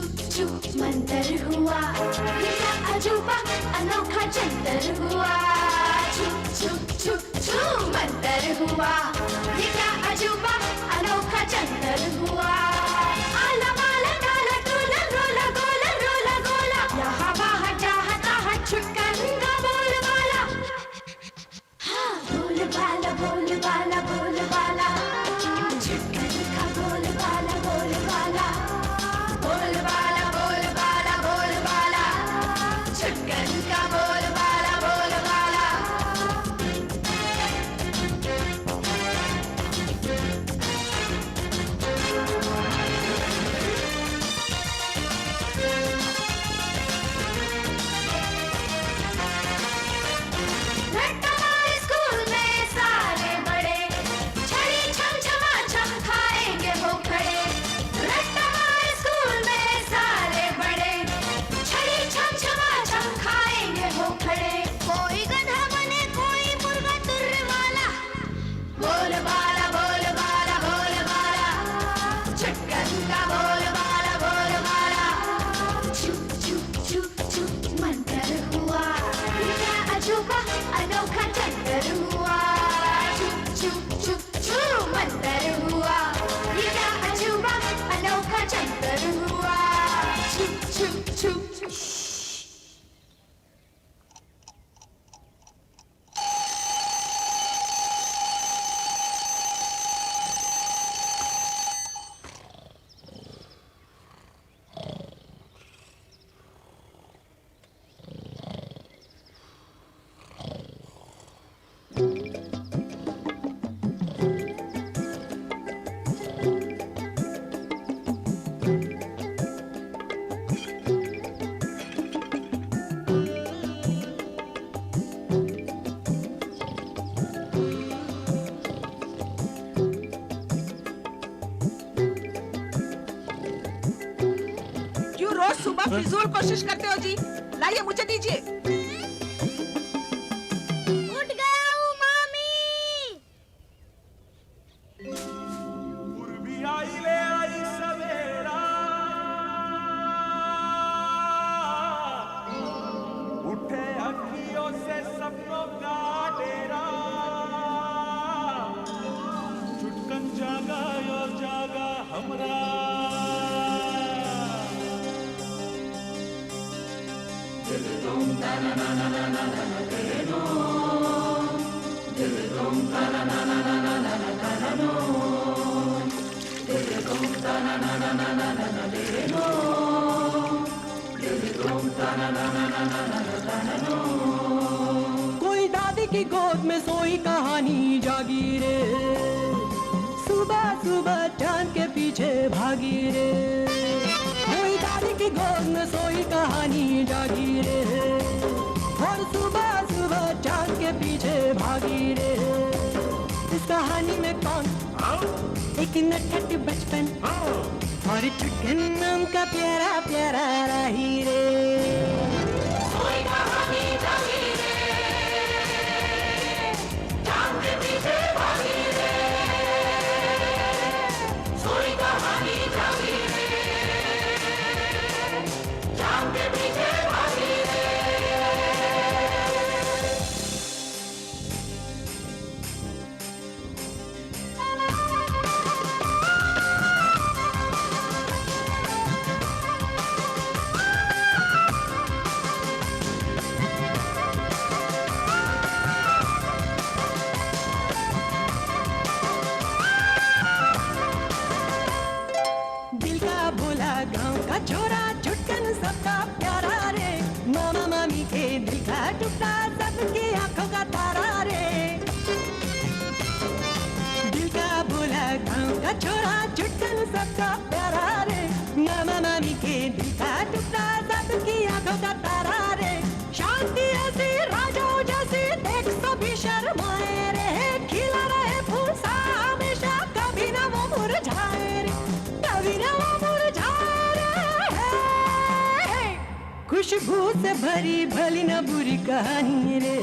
मंतर हुआ ये क्या अजूबा अनोखा जंतर हुआ छुप छुप छुप छू मंतर हुआ ये क्या अजूबा अनोखा जंतर हुआ आला माला डाला टोला रोला गोला रोला गोला यहाँ वहाँ जहाँ तहाँ छुटकन का बोल वाला हाँ बोल वाला बोल वाला बोल वाला छुटकन का बोल वाला बोल वाला बोल वाला बोल वाला बोल वाला छुटकन का बोल वाला बोल वाला हमारे स्कूल में सारे बड़े छड़ी छम छमा छम खाएंगे वो खड़े हमारे स्कूल में सारे बड़े छड़ी छम छमा छम खाएंगे वो खड़े कोई गधा बने कोई मुर्गा तुर्रे वाला बोल वाला बोल वाला बोल वाला छटकन का बोल वाला छुप छुप छुप छुप मंतर हुआ ये क्या अजूबा अनोखा जंतर हुआ छुप छुप छुप छू मंतर हुआ ये क्या अजूबा अनोखा जंतर हुआ छुप छुप छुप क्यों रोज सुबह फिजूल कोशिश करते हो जी? लाइए मुझे दीजिए। उठ गया हूँ मामी। पूर्वी आई ले आई सवेरा उठे अखियों से सपनों का डेरा छुटकन जागा यो जागा हमरा कोई दादी की गोद में सोई कहानी जागी रे सुबह सुबह चांद के पीछे भागी रे कोई दादी की गोद में सोई कहानी जागी रे और सुबह सुबह चांद के पीछे भागी रे इस कहानी में कौन एक नटखट बचपन और चुटकन नाम का प्यारा प्यारा राही रे कोई कहानी जागी रे चांद के पीछे भागी रे कोई कहानी जागी रे चांद के पीछे भागी रे का प्यारा रे, मामा मामी के दिल का टुकड़ा, सबकी आंखों का तारा रे, शांति ऐसी राजाओं जैसी देख सभी शर्माए रे, खिला रहे फूल सा हमेशा, कभी ना वो मुरझाए रे, कभी ना वो मुरझाए रे। खुशबू से भरी भली न बुरी कहानी रे,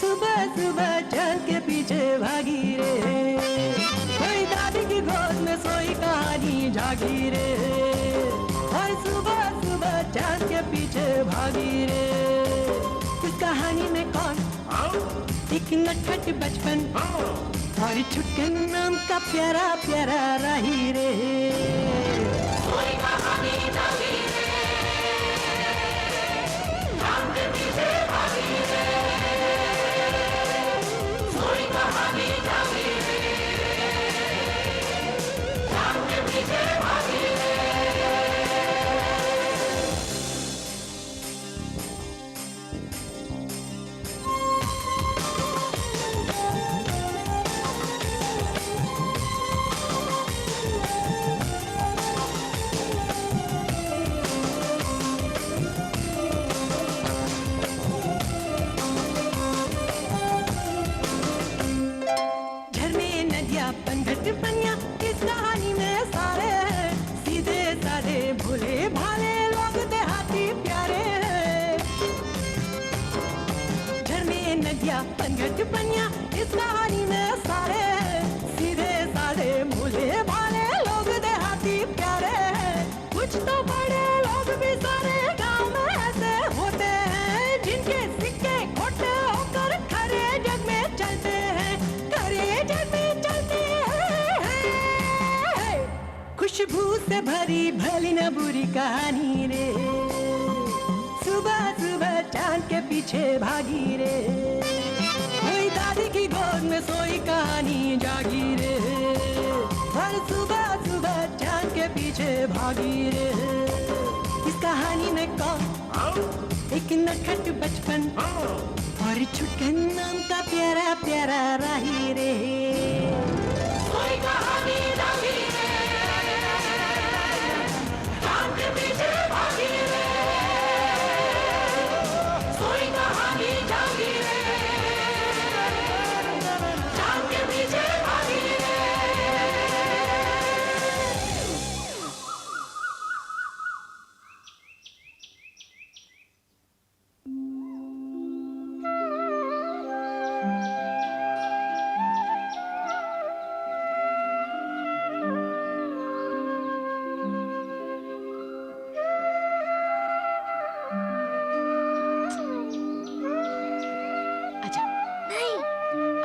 सुबह सुबह चल के पीछे भागी रे, कोई दादी की गोद में सोई कहानी जागी रे, और सुबह सुबह चल के पीछे भागी रे। इस कहानी में कौन? एक नटखट बचपन और छुटकन नाम का प्यारा प्यारा राही रे। कोई कहानी जागी रे, नाम के पीछे भागी रे, कोई कहानी जागी रे, नाम के पीछे भागी रे। झरने नदियाँ पनघट पनिया इस कहानी में सारे हैं, सीधे साधे भोले भाले लोग देहाती प्यारे हैं। झरने नदियाँ पनघट पनिया इस कहानी में सारे हैं, सीधे साधे भोले भाले लोग देहाती प्यारे हैं। कुछ तो बड़े लोग भी सारे गाँव में ऐसे होते हैं, जिनके सिक्के खोटे होकर खरे जग में चलते हैं, खरे जग में चलते हैं। खुशबू से भरी भली न बुरी कहानी रे, सुबह सुबह चांद के पीछे भागी रे, कोई दादी की गोद में सोई कहानी जागी रे, हर सुबह सुबह चांद के पीछे भागी रे। इस कहानी में कौन? एक नटखट बचपन और छुटकन नाम का प्यारा प्यारा राही रे। कोई कहानी जागी रे, नाम के पीछे भागी रे, कोई कहानी जागी रे, नाम के पीछे भागी रे। आजा नहीं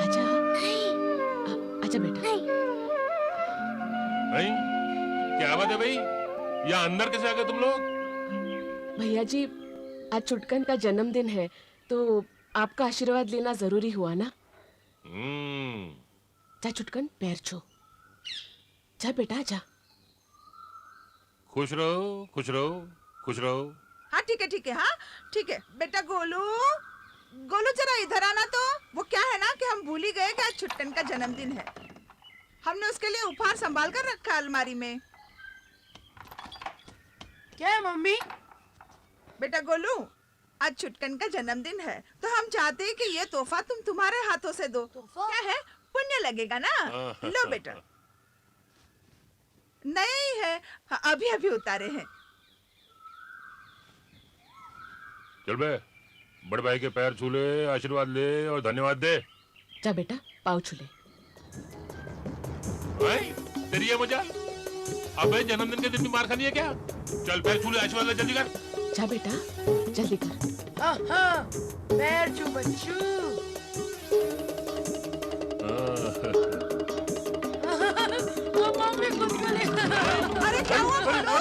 आजा नहीं आजा बेटा। नहीं, भाई क्या बात है भाई, यहाँ अंदर कैसे आ गए तुम लोग? भैया जी आज छुटकन का जन्मदिन है तो आपका आशीर्वाद लेना जरूरी हुआ ना। जा छुटकन पैर छू, जा बेटा जा। खुश रहो खुश रहो खुश रहो। हाँ ठीक है हाँ ठीक है बेटा। गोलू गोलू जरा इधर आना तो। वो क्या है ना कि हम भूल ही गए कि आज छुटकन का जन्मदिन है। हमने उसके लिए उपहार संभाल कर रखा है अलमारी में। क्या है मम्मी? बेटा गोलू आज छुटकन का जन्मदिन है तो हम चाहते हैं कि ये तोहफा तुम तुम्हारे हाथों से दो। क्या है, पुण्य लगेगा ना। लो बेटा। नहीं है, अभी अभी उतारे हैं। चल बे, बड़े भाई के पैर छू ले, आशीर्वाद ले और धन्यवाद दे। जा बेटा पाँव छू ले। भाई तेरी ये मजा? अबे जन्मदिन के दिन भी मार खानी है क्या? चल पैर छू ले, आशीर्वाद ले, जल्दी कर। जा बेटा जल्दी कर। पैर छू बच्चू। मम्मी कुछ अरे क्या हुआ गोलू?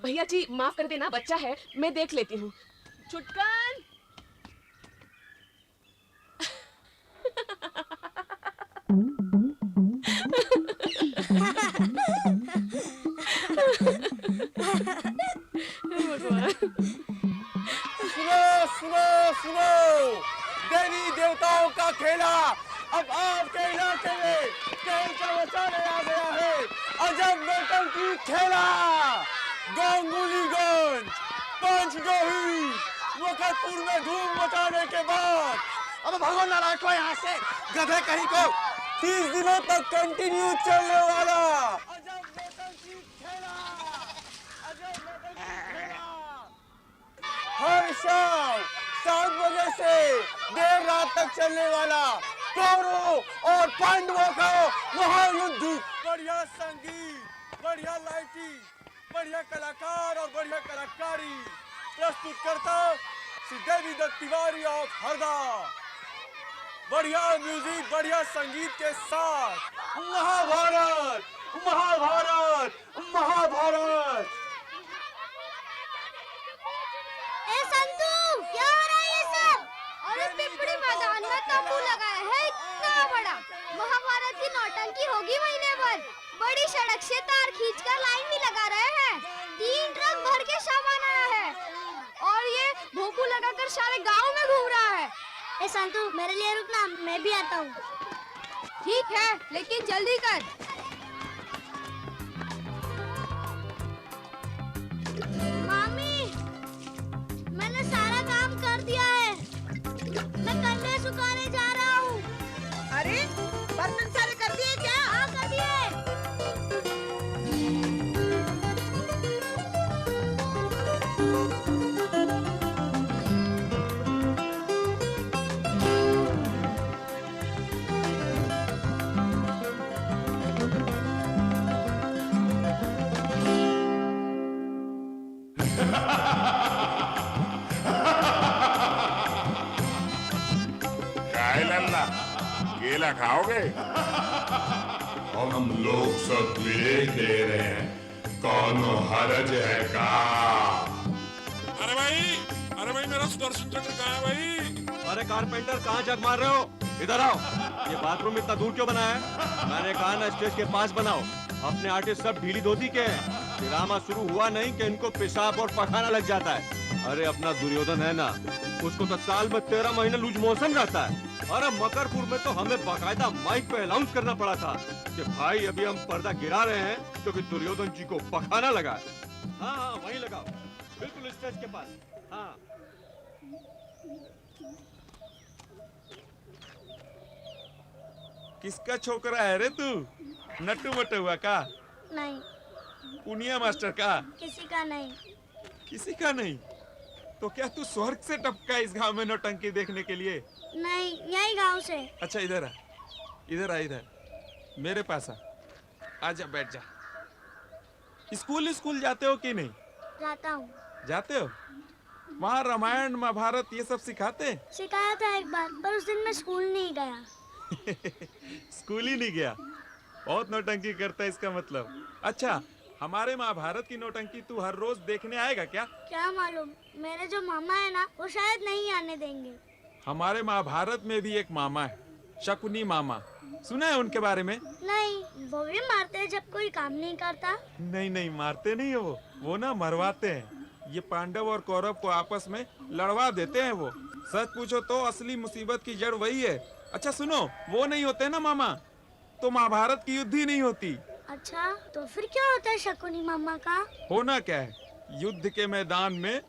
भैया जी माफ कर देना, बच्चा है, मैं देख लेती हूँ। छुटकन सुनो सुनो सुनो, देवी देवताओं का खेला अब आपके इलाके में खेल का बचाने आ गया है अजब नौटंकी खेला। गांगुलीगंज पंचगोही मुकतपुर में धूम मचाने के बाद अब भागो नालायकों यहाँ से, गधे कहीं को। 30 दिनों तक कंटिन्यू चलने वाला अजब नौटंकी खेला, अजब नौटंकी खेला। हर शाम 7 बजे से देर रात तक चलने वाला कौरवों और पांडवों का महायुद्ध। बढ़िया संगीत, बढ़िया लाइटिंग, बढ़िया कलाकार और बढ़िया कलाकारी प्रस्तुत करता श्री देवी दत्त तिवारी ऑफ हरदा। बढ़िया म्यूजिक, बढ़िया संगीत के साथ महाभारत महाभारत महाभारत। ए संतू, क्या हो रहा है ये सब? अरे पिपड़ी मैदान में तंबू लगाया है इतना बड़ा। महाभारत की नौटंकी होगी महीने भर। बड़ी सड़क से तार खींचकर लाइन भी लगा रहे हैं। 3 ट्रक भर के सामान आया है और ये भोंपू लगाकर सारे गांव में घूम रहा है। ए संतू, मेरे लिए रुकना, मैं भी आता हूँ। ठीक है, लेकिन जल्दी कर। मामी, मैंने सारा काम कर दिया है। मैं कंडे सुखाने जा रहा हूँ। अरे बर्तन सारे कर दिए क्या? हाँ, कर दिए। काय लल्ला केला खाओगे? हम लोग सब देख ले रहे हैं, कौन हरज है का? अरे भाई मेरा सुदर्शन चक्र कहाँ है भाई? अरे कारपेंटर, कहाँ जग मार रहे हो? इधर आओ। ये बाथरूम इतना दूर क्यों बनाया है? मैंने कहा ना स्टेज के पास बनाओ। अपने आर्टिस्ट सब ढीली धोती के हैं। ड्रामा शुरू हुआ नहीं कि इनको पेशाब और पखाना लग जाता है। अरे अपना दुर्योधन है ना, उसको तो साल में 13 महीने लूज मोशन रहता है। अरे मकरपुर में तो हमें बाकायदा माइक पे अनाउंस करना पड़ा था कि भाई अभी हम पर्दा गिरा रहे हैं क्योंकि दुर्योधन जी को पखाना लगा है। हाँ हाँ, वहीं लगाओ, बिल्कुल स्टेज के पास। हाँ, किसका छोकरा है रे तू? नट्टू मटुआ का? नहीं, पुनिया मास्टर का? किसी का नहीं। किसी का नहीं? तो क्या तू स्वर्ग से टपका इस गांव में नौटंकी देखने के लिए? नहीं, यही गांव से। अच्छा इधर आ, इधर आ, इधर मेरे पास आ। आजा, बैठ जा। स्कूल जाते हो कि नहीं? जाता हूँ। जाते हो? वहाँ रामायण महाभारत ये सब सिखाते हैं? सिखाया था एक बार, पर उस दिन मैं स्कूल नहीं गया। स्कूल ही नहीं गया? बहुत नौटंकी करता है इसका मतलब। अच्छा, हमारे महाभारत की नौटंकी तू हर रोज देखने आएगा क्या? क्या मालूम, मेरे जो मामा है ना, वो शायद नहीं आने देंगे। हमारे महाभारत में भी एक मामा है, शकुनी मामा। सुना है उनके बारे में? नहीं, वो भी मारते हैं जब कोई काम नहीं करता। नहीं नहीं, मारते नहीं है वो ना मरवाते हैं। ये पांडव और कौरव को आपस में लड़वा देते हैं वो। सच पूछो तो असली मुसीबत की जड़ वही है। अच्छा सुनो, वो नहीं होते ना मामा, तो महाभारत की युद्ध ही नहीं होती। अच्छा, तो फिर क्या होता है शकुनी मामा का? होना क्या है, युद्ध के मैदान में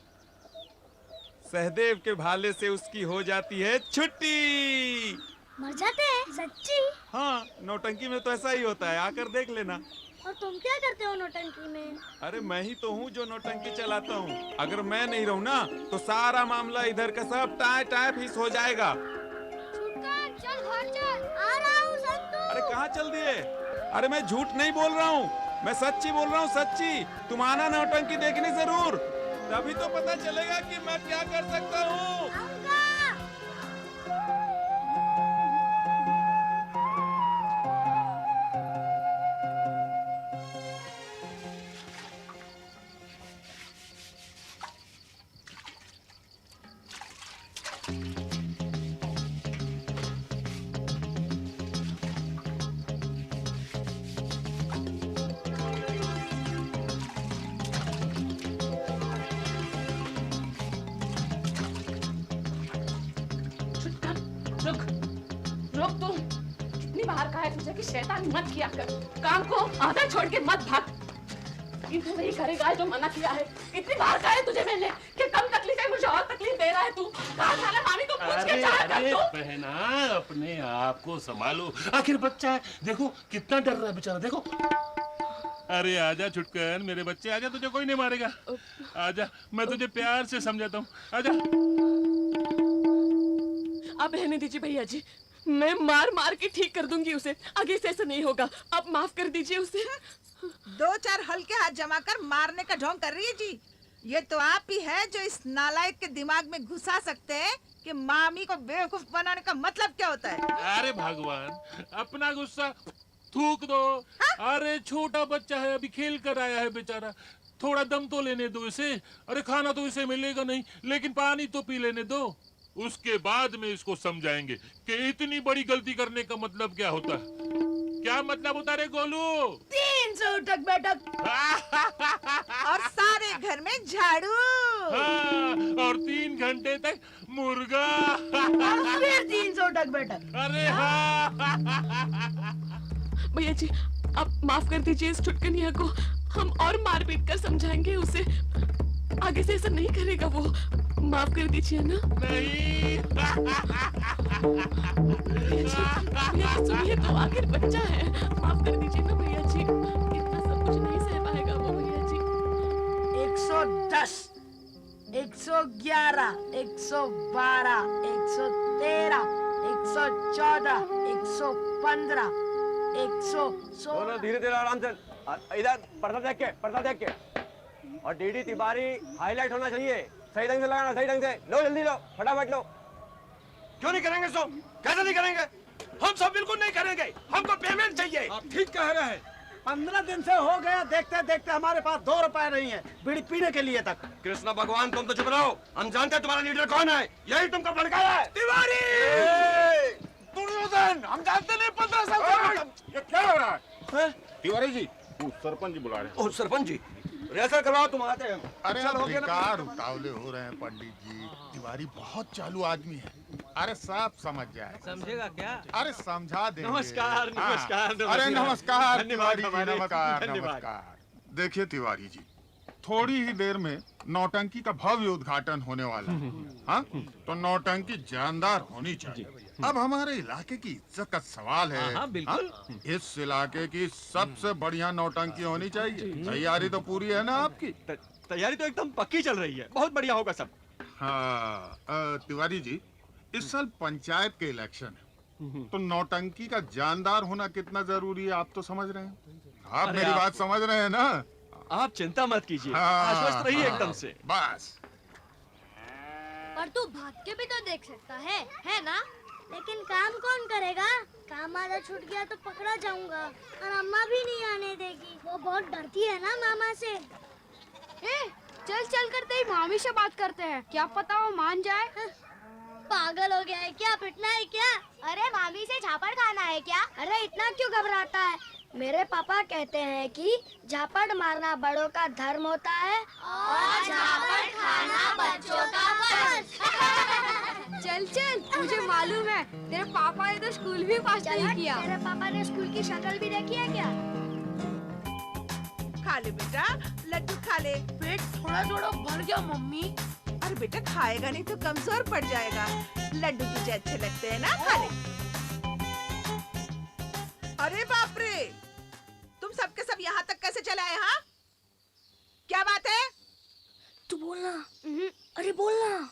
सहदेव के भाले से उसकी हो जाती है छुट्टी। मर जाते हैं? सच्ची? हाँ, नौटंकी में तो ऐसा ही होता है, आकर देख लेना। और तुम क्या करते हो नौटंकी में? अरे मैं ही तो हूँ जो नौटंकी चलाता हूँ। अगर मैं नहीं रहूँ ना तो सारा मामला इधर का सब टाय फीस हो जाएगा। चल घर चल। आ रहा हूँ संतू। अरे कहाँ चल दिए? अरे मैं झूठ नहीं बोल रहा हूँ, मैं सच्ची बोल रहा हूँ, सच्ची। तुम आना नौटंकी देखने जरूर, तभी तो पता चलेगा कि मैं क्या कर सकता हूँ। रुक रुक, तुम कितनी बार कहा है तुझे कि शैतानी मत किया कर, काम को आधा छोड़ के मत भाग। तू वही करेगा जो मना किया है। इतनी बार कहा है तुझे मैंने कि कम तकलीफ है, मुझे और तकलीफ दे रहा है तू। कहा था ना मामी को पूछ के चाह कर तू। बहना अपने आप को संभालो, आखिर बच्चा है, देखो कितना डर रहा है बेचारा, देखो। अरे आजा छुटकर मेरे बच्चे, आजा, तुझे कोई नहीं मारेगा। आजा, मैं तुझे प्यार से समझाता हूँ, आजा। अब रहने दीजिए भैया जी, मैं मार मार के ठीक कर दूंगी उसे। आगे से ऐसा नहीं होगा, अब माफ कर दीजिए उसे। 2-4 हल्के हाथ जमा कर मारने का ढोंग कर रही है जी। ये तो आप ही है जो इस नालायक के दिमाग में घुसा सकते हैं कि मामी को बेवकूफ बनाने का मतलब क्या होता है। अरे भगवान, अपना गुस्सा थूक दो। अरे छोटा बच्चा है, अभी खेल कर आया है बेचारा, थोड़ा दम तो लेने दो इसे। अरे खाना तो इसे मिलेगा नहीं, लेकिन पानी तो पी लेने दो। उसके बाद में इसको समझाएंगे कि इतनी बड़ी गलती करने का मतलब क्या होता है। क्या मतलब होता है रे गोलू? 300 उठक बैठक और सारे घर में झाड़ू। हाँ, और 3 घंटे तक मुर्गा। और फिर 300 उठक बैठक। अरे हाँ। भैया जी, आप माफ कर दीजिए इस छुटकनिया को। हम और मार पीट कर समझाएंगे उसे, आगे से ऐसा नहीं करेगा वो। माफ कर दीजिए ना। नहीं। भैया जी सुनिए तो, आखिर बच्चा है, माफ कर दीजिए ना भैया जी। इतना सब कुछ नहीं सह पाएगा वो भैया जी। 110, 111, 112, 113, 114, 115, 116। दोनों धीरे धीरे आराम से, इधर पर्दा देख के। और डीडी तिवारी हाईलाइट होना चाहिए, सही ढंग से लगाना, सही ढंग से। लो जल्दी लो, फटाफट लो। क्यों नहीं करेंगे सो? कैसे नहीं करेंगे? हम सब बिल्कुल नहीं करेंगे, हमको पेमेंट चाहिए। आप ठीक कह रहे हैं। 15 दिन से हो गया, देखते देखते हमारे पास 2 रुपए नहीं है बीड़ी पीने के लिए तक। कृष्ण भगवान, तुम तो चुप रहो, हम जानते हैं तुम्हारा लीडर कौन है। यही तुमको भड़काया है। तिवारी, दुर्योधन, हम जानते नहीं। 15 साल से ये क्या हो रहा है? तिवारी जी, वो सरपंच जी बुला रहे हैं। ओ सरपंच जी, रिहर्सल करवाओ, तुम आते हैं। अरे बेकार उतावले हो रहे हैं पंडित जी, तिवारी बहुत चालू आदमी है। अरे सब समझ जाए। समझेगा क्या? अरे समझा देंगे। नमस्कार, नमस्कार, हाँ। अरे नमस्कार धन्यवाद, तिवारी जी, हमारे- नमस्कार धन्यवाद। नमस्कार। देखिए तिवारी जी, थोड़ी ही देर में नौटंकी का भव्य उद्घाटन होने वाला है। हाँ, तो नौटंकी जानदार होनी चाहिए। अब हमारे इलाके की इज्जत का सवाल है। हाँ, बिल्कुल। हाँ? इस इलाके की सबसे बढ़िया नौटंकी होनी चाहिए। तैयारी तो पूरी है ना आपकी? तैयारी तो एकदम पक्की चल रही है, बहुत बढ़िया होगा सब। हाँ, तिवारी जी, इस साल पंचायत के इलेक्शन है, तो नौटंकी का जानदार होना कितना जरूरी है आप तो समझ रहे हैं। आप मेरी बात समझ रहे हैं ना? आप चिंता मत कीजिए, हाँ, आश्वस्त रहिए हाँ, एकदम से। बस। पर तू भाग के भी तो देख सकता है ना? लेकिन काम कौन करेगा? काम आधा छूट गया तो पकड़ा जाऊंगा, और अम्मा भी नहीं आने देगी। वो बहुत डरती है ना मामा से। चल चल करते ही मामी से बात करते हैं, क्या पता वो मान जाए। पागल हो गया है क्या? पिटना है क्या? अरे मामी से झापड़ खाना है क्या? अरे इतना क्यों घबराता है? मेरे पापा कहते हैं कि झापड़ मारना बड़ों का धर्म होता है और झापड़ खाना बच्चों का फर्ज। चल चल, मुझे मालूम है तेरे पापा ने तो स्कूल भी पास नहीं किया। तेरे पापा ने स्कूल की शक्ल भी देखी है क्या? खा ले बेटा, लड्डू खा ले। पेट थोड़ा थोड़ा भर गया मम्मी। अरे बेटा खाएगा नहीं तो कमजोर पड़ जाएगा। लड्डू तुझे अच्छे लगते हैं ना, खा ले। अरे बाप रे, तुम सबके सब यहाँ तक कैसे चले आए? हाँ, क्या बात है? तू बोलना। अरे बोलना।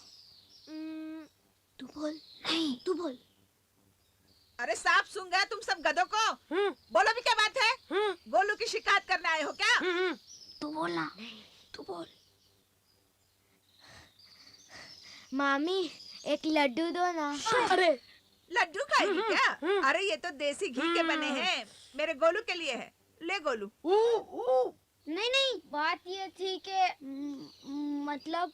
तू बोल। नहीं, तू बोल। अरे साफ सुन गया तुम सब गधों को। बोलो भी, क्या बात है? गोलू की शिकायत करने आए हो क्या? तू बोलना। तू बोल। मामी, एक लड्डू दो ना। अरे लड्डू खाएगी क्या? अरे ये तो देसी घी के बने हैं, मेरे गोलू के लिए है। ले गोलू। नहीं नहीं, बात ये थी कि मतलब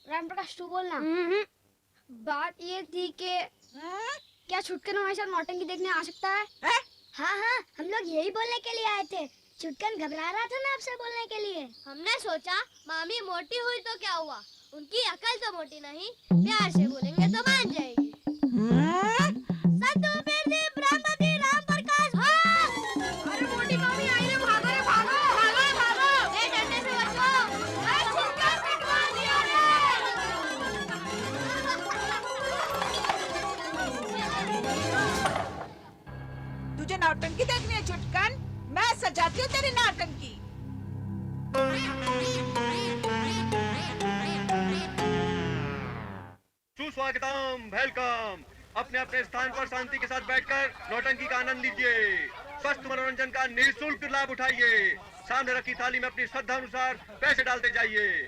राम प्रकाश तू बोलना। बात ये थी कि क्या छुटकन हमारे साथ नौटंकी देखने आ सकता है? हाँ हाँ, हम लोग यही बोलने के लिए आए थे। छुटकन घबरा रहा था ना आपसे बोलने के लिए। हमने सोचा मामी मोटी हुई तो क्या हुआ, उनकी अकल तो मोटी नहीं, प्यार से बोलेंगे तो मान जाएगी। सतु बिरदि ब्रह्मति राम नौटंकी देखनी है छुटकन? मैं सजाती हूँ तेरी नौटंकी। सुस्वागतम, वेलकम। अपने अपने स्थान पर शांति के साथ बैठकर नौटंकी का आनंद लीजिए। स्वस्थ मनोरंजन का निःशुल्क लाभ उठाइए। सामने रखी थाली में अपनी श्रद्धा अनुसार पैसे डालते जाइए।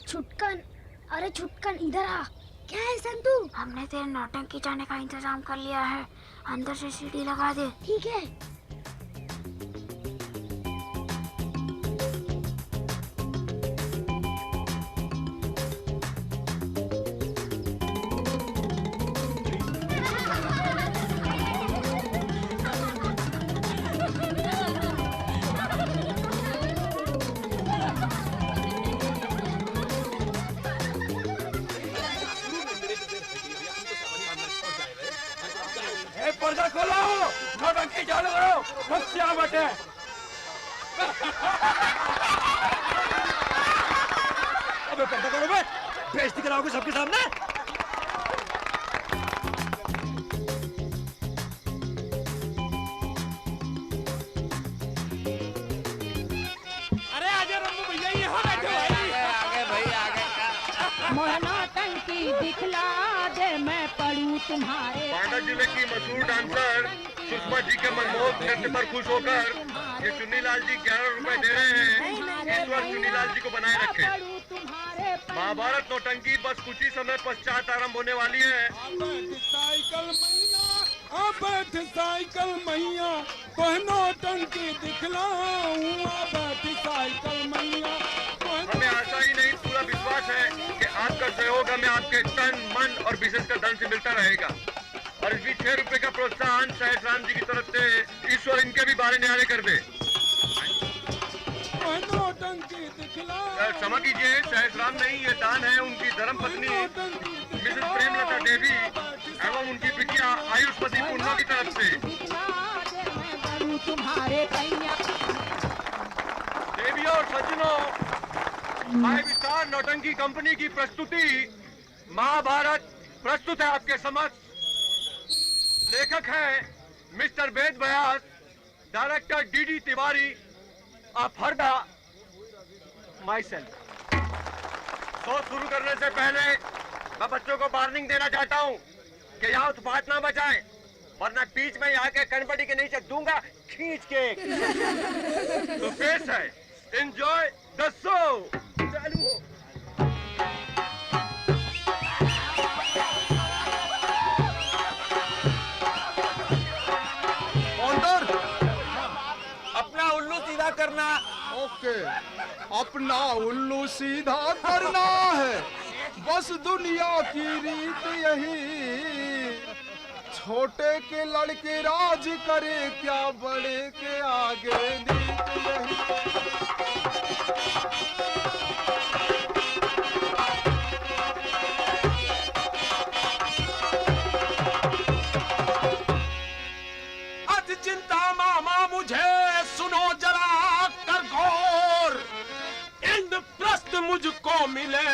छुटकन, अरे छुटकन इधर आ। क्या है संतू? हमने तेरे नौटंकी जाने का इंतजाम कर लिया है। अंदर से सीढ़ी लगा दे। ठीक है। पर्दा खोलो, नौटंकी चालू करो, बच्चा बटे। अबे पर्दा करो बे, बेइज्जती कराओगे सबके सामने। अरे आजा रंगू भैया, ये हो बैठो भाई। आगे भाई आगे। नौटंकी दिखला दे, मैं पढ़ूं तुम्हारे। बांदा जिले की मशहूर डांसर सुषमा जी के मनमोहक नृत्य पर खुश होकर ये चुन्नीलाल जी 11 रुपए दे रहे हैं। ईश्वर चुन्नीलाल जी को बनाए रखे। महाभारत नौटंकी बस कुछ ही समय पश्चात आरंभ होने वाली है। साइकिल मैया तो नौटंकी दिखलाऊं। साइकिल मैया हमें आशा ही नहीं, पूरा विश्वास है कि आपका सहयोग हमें आपके तन, मन और विशेषकर धन से मिलता रहेगा। और इस 6 रुपए का प्रोत्साहन सहस राम जी की तरफ से ईश्वर इनके भी बारे न्यारे कर दे। क्षमा कीजिए, सहस राम नहीं, ये दान है उनकी धर्म पत्नी मिसेस प्रेमलता देवी एवं उनकी बिटिया आयुष्मती पूर्णो की तरफ से। देवियों और सज्जनों, फाइव स्टार नौटंकी कंपनी की प्रस्तुति महाभारत प्रस्तुत है आपके समक्ष। लेखक हैं mister Ved Vyas, director DD Tiwari, Harda, myself. Show शुरू करने से पहले मैं बच्चों को वार्निंग देना चाहता हूं कि यहाँ उत्पात ना बचाएं, वरना बीच में यहाँ के कनपटी के नीचे दूंगा खींच के। तो पेश है एंजॉय द शो। चालू हो। अपना उल्लू सीधा करना। ओके, अपना उल्लू सीधा करना है, बस दुनिया की रीत यही। छोटे के लड़के राज करे, क्या बड़े के आगे नीत यही। चिंता मामा मुझे सुनो जरा कर गौर। इंद्रप्रस्थ मुझको मिले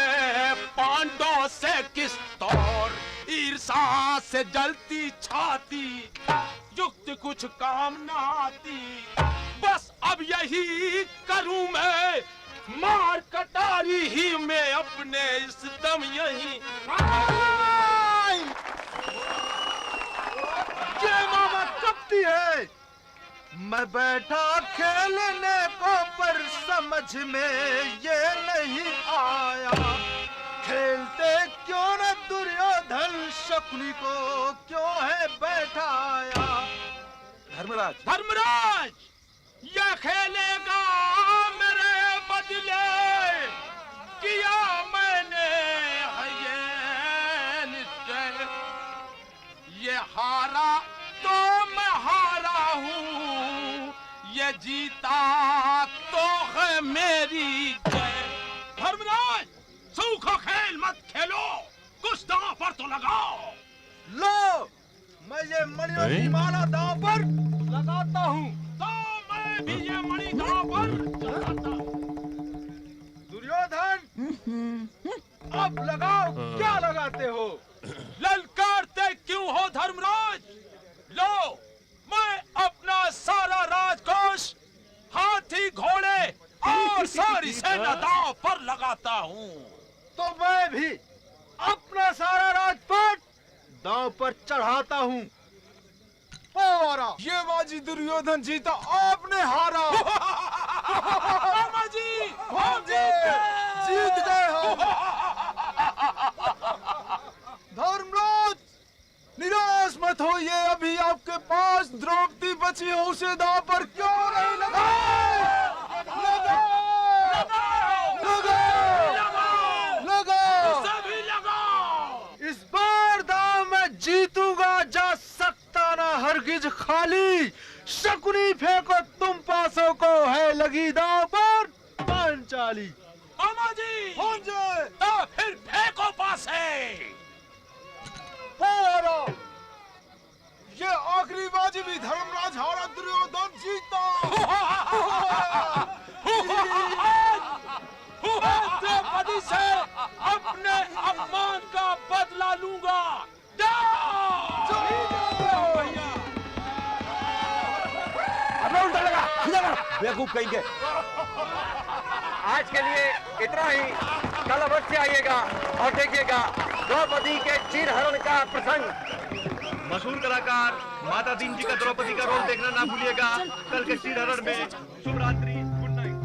पांडवों से किस तौर। ईर्षा से जलती छाती, युक्त कुछ काम न आती। बस अब यही करूं मैं, मार कटारी ही में अपने इस दम यही। ये मामा कपती है। मैं बैठा खेलने को पर समझ में ये नहीं आया। खेलते क्यों न दुर्योधन, शकुनी को क्यों है बैठाया। धर्मराज, धर्मराज ये खेलेगा मेरे बदले, किया मैंने है ये निश्चय। ये हारा तो मैं हारा हूँ, ये जीता तो है मेरी जय। धर्मराज, सूखा खेल मत खेलो, कुछ दांव पर तो लगाओ। लो, मैं ये मणियों की माला दांव पर लगाता हूँ। तो मैं भी ये मणि दांव पर लगाता हूँ। दुर्योधन, अब लगाओ, क्या लगाते हो? ललकारते क्यों हो धर्मराज? लो, मैं अपना सारा राजकोष, हाथी घोड़े और सारी सेना दांव पर लगाता हूँ। तो मैं भी अपना सारा राजपाट दांव पर चढ़ाता हूँ। ये बाजी दुर्योधन जीता, आपने हारा। जी, हम जीत गए हम। धर्मराज, निराश मत होइए, अभी आपके पास द्रौपदी बची हो, उसे दांव पर क्यों नहीं लगाए? लगाओ, सभी लगाओ। इस बार दांव मैं जीतूंगा, जा सकता ना हरगिज खाली। शकुनी फेंको तुम पासों को, है लगी दांव पर पांचाली। मामा जी, तो फिर फेंको पासे। ये आखिरी बाजी भी धर्मराज हारा, दुर्योधन जीता। द्रौपदी से अपने अपमान का बदला लूंगा। उल्टा लगा, बेवकूफ कहेंगे। आज के लिए इतना ही। कल अवश्य आइएगा और देखिएगा द्रौपदी के चीरहरण का प्रसंग। मशहूर कलाकार माता दीन जी का द्रौपदी का रोल देखना ना भूलिएगा कल के चीरहरण में। शुभ रात्रि, गुड नाइट।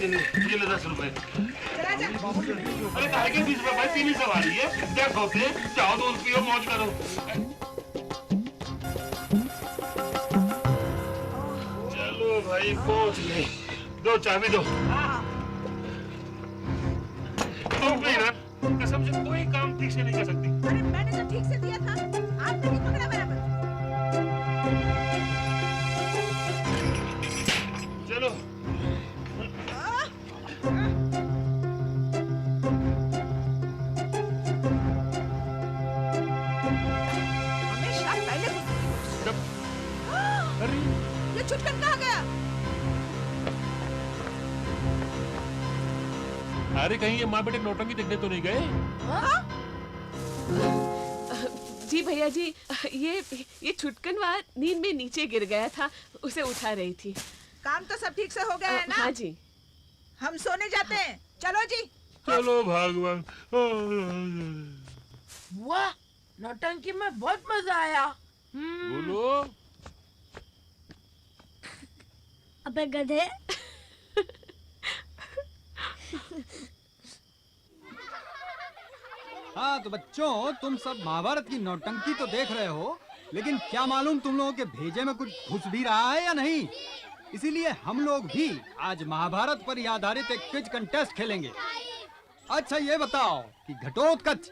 ये ले 10 रुपए। अरे काहे के 20 रुपए भाई, 3 ही सवारी है। क्या होते, जाओ दोस्त पियो, मौज करो। चलो भाई, पहुंच गए। दो चाबी दो। तुम भी ना कसम से कोई काम ठीक से नहीं कर सकती। अरे मैंने तो ठीक से दिया था, आपने नहीं पकड़ा बराबर। चलो हमेशा पहले अरे ये छुटकन कहाँ गया? अरे कहीं ये माँ बेटे नौटंकी देखने तो नहीं गए? जी भैया जी, ये छुटकन वहाँ नींद में नीचे गिर गया था, उसे उठा रही थी। काम तो सब ठीक से हो गया है ना? हाँ जी। हम सोने जाते हैं, चलो जी। चलो भगवान। वाह, नौटंकी में बहुत मजा आया। बोलो। अबे गधे। हाँ तो बच्चों, तुम सब महाभारत की नौटंकी तो देख रहे हो, लेकिन क्या मालूम तुम लोगों के भेजे में कुछ घुस भी रहा है या नहीं। इसीलिए हम लोग भी आज महाभारत पर ही आधारित एक क्विज कंटेस्ट खेलेंगे। अच्छा ये बताओ कि घटोत्कच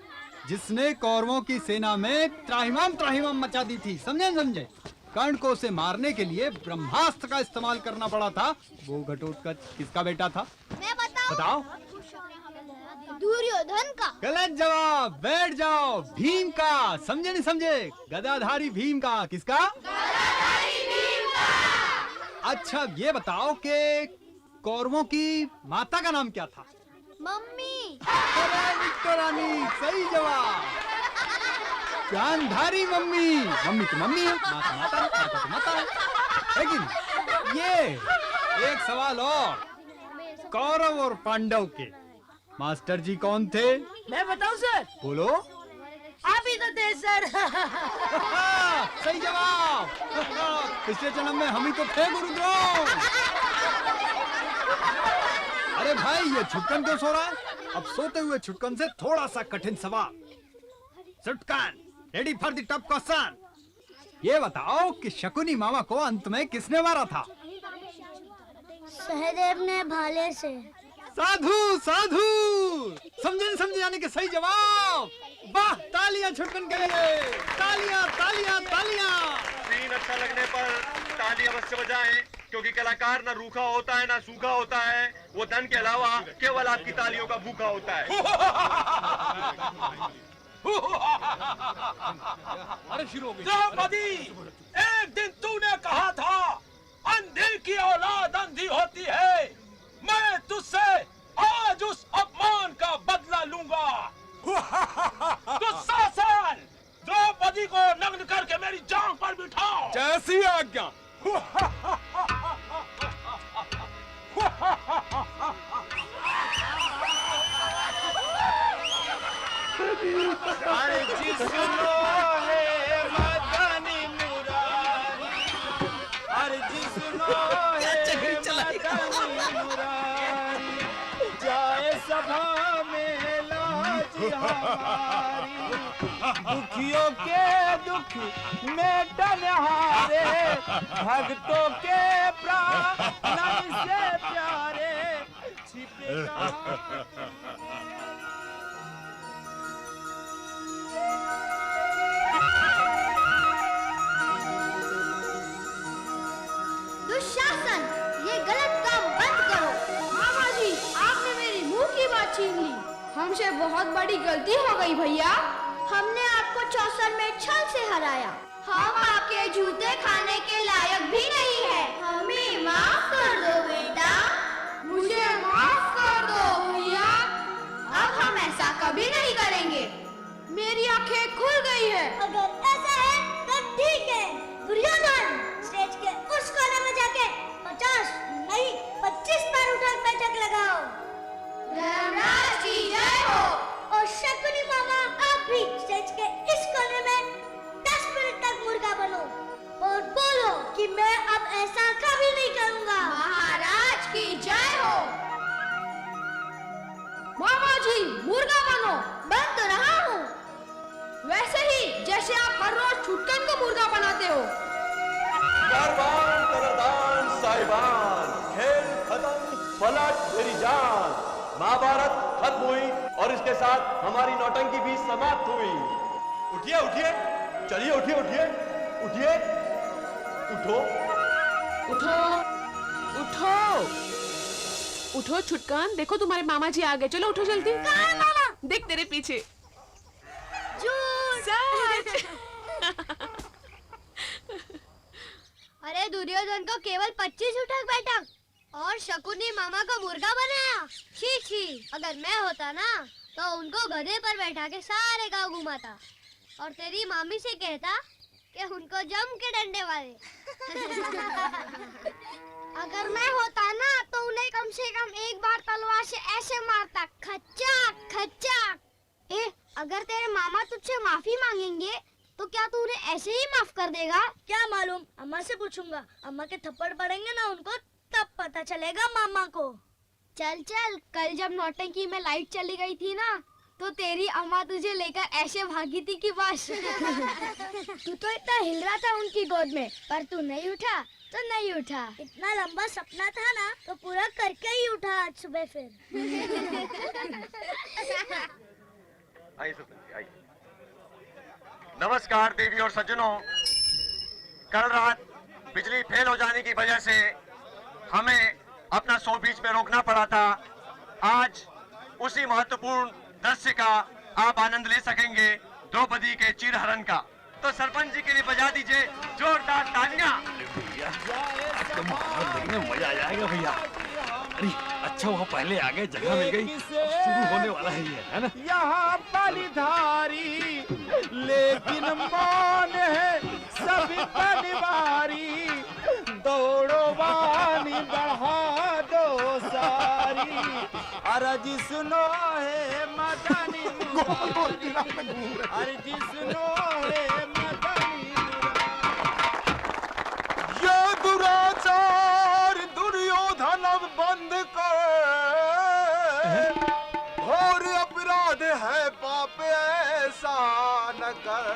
जिसने कौरवों की सेना में त्राहिमाम मचा दी थी, समझे? कर्ण को उसे मारने के लिए ब्रह्मास्त्र का इस्तेमाल करना पड़ा था, वो घटोत्कच किसका बेटा था? मैं बताओ। दुर्योधन का। गलत जवाब, बैठ जाओ। भीम का, समझे नहीं समझे? गदाधारी भीम का। किसका? गदाधारी भीम का। अच्छा ये बताओ कि कौरवों की माता का नाम क्या था? मम्मी। विक्टोरानी सही जवाब। जानधारी मम्मी। मम्मी तो मम्मी है, माता माता, माता तो माता है। लेकिन ये एक सवाल और, कौरव और पांडव के मास्टर जी कौन थे? मैं बताऊं सर? बोलो। आप ही तो थे सर। सही जवाब। पिछले जन्म में हम ही तो थे गुरुद्रोण। अरे भाई, ये छुटकन क्यों सो रहा है? अब सोते हुए छुटकन से थोड़ा सा कठिन सवाल। Chhutkan, ready for the tough question. ये बताओ कि शकुनी मामा को अंत में किसने मारा था? सहदेव ने भाले से। साधु साधु, समझे समझे जाने के सही जवाब। वाह, तालियां छुटकन के लिए। तालियां तालियां तालियां। सीन अच्छा लगने पर ताली अवश्य बजाएं, क्योंकि कलाकार ना रूखा होता है ना सूखा होता है। वो धन के अलावा केवल आपकी तालियों का भूखा होता है। अरे शुरू हो गई। द्रौपदी, एक दिन तूने कहा था अंधे की औलाद अंधी होती है। मैं तुझसे आज उस अपमान का बदला लूंगा। दुशासन, द्रौपदी को नग्न करके मेरी जांघ पर बिठाओ। जैसी आज्ञा। अरे जिसनो है मदनी मुरारी, अरे जिसनो है मदनी मुरारी, जाए सभा में लाज हमारी। दुखियों के दुख मेटन हारे, भक्तों के प्राण से प्यारे छिपे दुशासन, ये गलत काम बंद करो। मामा जी, आपने मेरी मुंह की बात छीन ली। हमसे बहुत बड़ी गलती हो गई भैया। हमने आपको चौसर में छल से हराया। हम आपके जूते खाने के लायक भी नहीं है। हमें माफ कर दो बेटा। मुझे माफ कर दो भैया। अब हम ऐसा कभी नहीं करेंगे। मेरी आंखें खुल गई है। अगर ऐसा है तो ठीक है। दुर्योधन, स्टेज के उस कोने में जाके 50 नहीं 25 बार उठक बैठक लगाओ। धर्मराज की जय हो। और शकुनी मामा, आप भी स्टेज के इस कोने में 10 मिनट तक मुर्गा बनो और बोलो कि मैं अब ऐसा कभी नहीं करूंगा। महाराज की जय हो। मामा जी, मुर्गा बनो। बन तो रहा हूँ। वैसे ही जैसे आप हर रोज छुटकन को मुर्गा बनाते हो। कारवान कदरदान साहिबान, खेल खत्म, पलट मेरी जान। महाभारत खत्म हुई और इसके साथ हमारी नौटंकी भी समाप्त हुई। उठिए उठिए, चलिए उठिए उठिए उठिए, उठो उठो उठो उठो छुटकन, देखो तुम्हारे मामा जी आ गए। चलो उठो जल्दी। कहाँ मामा? देख तेरे पीछे। सच। अरे दुर्योधन को केवल 25 उठक बैठक और शकुनी मामा को मुर्गा बनाया। छी छी, अगर मैं होता ना तो उनको गधे पर बैठा के सारे गांव घुमाता और तेरी मामी से कहता कि उनको जम के डंडे वाले। अगर मैं होता ना तो उन्हें कम से कम एक बार तलवार से ऐसे मारता, खच्चाक खच्चाक। अगर तेरे मामा तुझसे माफी मांगेंगे तो क्या तू उन्हें ऐसे ही माफ कर देगा? क्या मालूम, अम्मा से पूछूंगा। अम्मा के थप्पड़ पड़ेंगे ना उनको, तब पता चलेगा मामा को। चल चल, कल जब नौटंकी में लाइट चली गई थी ना तो तेरी अम्मा तुझे लेकर ऐसे भागी थी कि बस। तू तो इतना हिल रहा था उनकी गोद में, पर तू नहीं उठा तो नहीं उठा। इतना लंबा सपना था ना तो पूरा करके ही उठा आज सुबह फिर। आइए सुपन, आइए। नमस्कार देवी और सज्जनों, कल रात बिजली फेल हो जाने की वजह से हमें अपना शो बीच में रोकना पड़ा था। आज उसी महत्वपूर्ण दृश्य का आप आनंद ले सकेंगे, द्रौपदी के चीरहरण का। तो सरपंच जी के लिए बजा दीजिए जोरदार तालियां। देखने में मजा आ जाएगा भैया। अरे अच्छा हुआ पहले आ गए, जगह मिल गई, शुरू होने वाला है ये, है ना? यहाँ बलिधारी लेकिन मान है सभी बलिवारी, दौड़ो वानी बढ़ा दो सारी, अरज सुनो है मदनी, अरज सुनो है मदनी। ये दुराचार दुर्योधन अब बंद कर, घोर अपराध है पाप ऐसा न कर,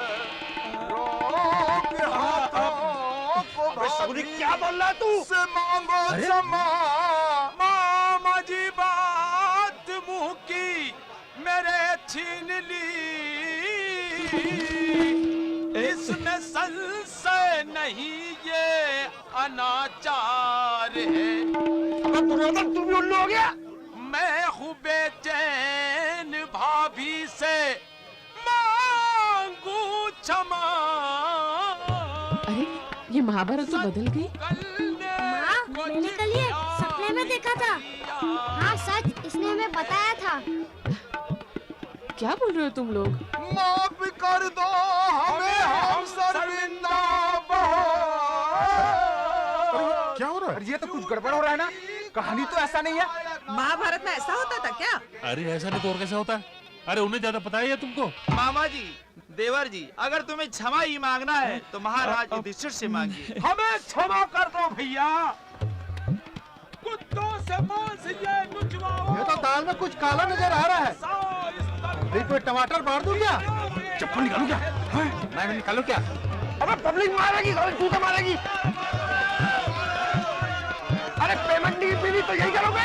रोक हाथों को भाभी, क्या बोल रहा तू? से मांगो क्षमा, मामा जी बात मुंह की मेरे छीन ली, इसमें संशय नहीं ये अनाचार है। दुर्योधन तू भी उल्लू हो गया? मैं हूँ बेचैन भाभी से मांगू क्षमा। अरे ये महाभारत तो बदल गई। माँ, मैंने कल ये सपने में देखा था। हाँ सच, इसने हमें बताया था। क्या बोल रहे हो तुम लोग? माफ कर दो हमें, हम शर्मिंदा क्या हो रहा है? ये तो कुछ गड़बड़ हो रहा है ना, कहानी तो ऐसा नहीं है। महाभारत में ऐसा होता था क्या? अरे ऐसा नहीं तो और कैसे होता है? अरे उन्हें ज्यादा पता है तुमको। मामा जी, देवर जी, अगर तुम्हें क्षमा ही मांगना है तो महाराज युधिष्ठिर से मांगिए। हमें क्षमा कर दो भैया, कुत्तों से मांस ये नुचवाओ। ये तो दाल में कुछ काला नजर आ रहा है। कोई टमाटर मार दूं क्या? चप्पल निकालू क्या? मैं निकालू क्या? अबे पब्लिक मारेगी, तू तो मारेगी। अरे पेमेंट नहीं मिली तो यही करोगे?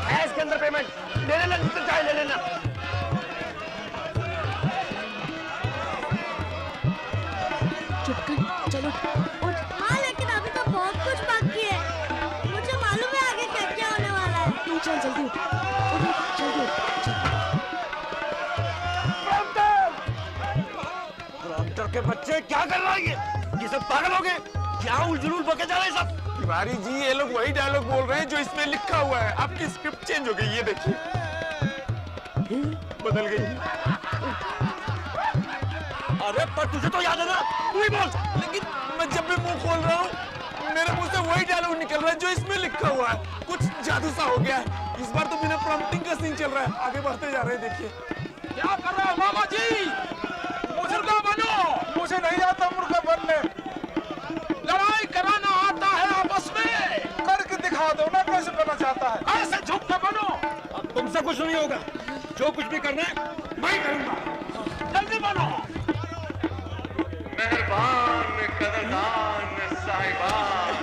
है इसके अंदर पेमेंट, ले लेना जितना चाहे ले लेना। चुप कर, चलो उठ। हाँ लेकिन अभी तो बहुत कुछ बाकी है, मुझे मालूम है आगे क्या क्या होने वाला है। तू चल जल्दी उठ, जल्दी उठ। प्रॉम्प्टर के बच्चे क्या कर रहा है ये सब पागल हो गए? क्या उलझुल बके जा रहे हैं सब? तिवारी जी ये लोग वही डायलॉग बोल रहे हैं जो इसमें लिखा हुआ है। आपकी स्क्रिप्ट चेंज हो गई, ये देखिए बदल गई। अरे पर तुझे तो याद है ना, तू ही बोल। लेकिन मैं जब भी मुंह खोल रहा हूँ मेरे मुंह से वही डायलॉग निकल रहा है जो इसमें लिखा हुआ है। कुछ जादू सा हो गया है। इस बार तो बिना प्रॉम्प्टिंग का सीन चल रहा है। आगे बढ़ते जा रहे हैं, देखिए क्या कर रहा हो मामा जी? मुर्गा बनो। मुझे नहीं आता मुर्गा बनने, लड़ाई कराना आता है आपस में। करके दिखा दो ना कैसे बनना चाहता है। ऐसे झुक के बनो। अब तुमसे कुछ नहीं होगा, जो कुछ भी करना है मैं करूंगा। जल्दी बनो। मेहरबान कदरदान साहिबान,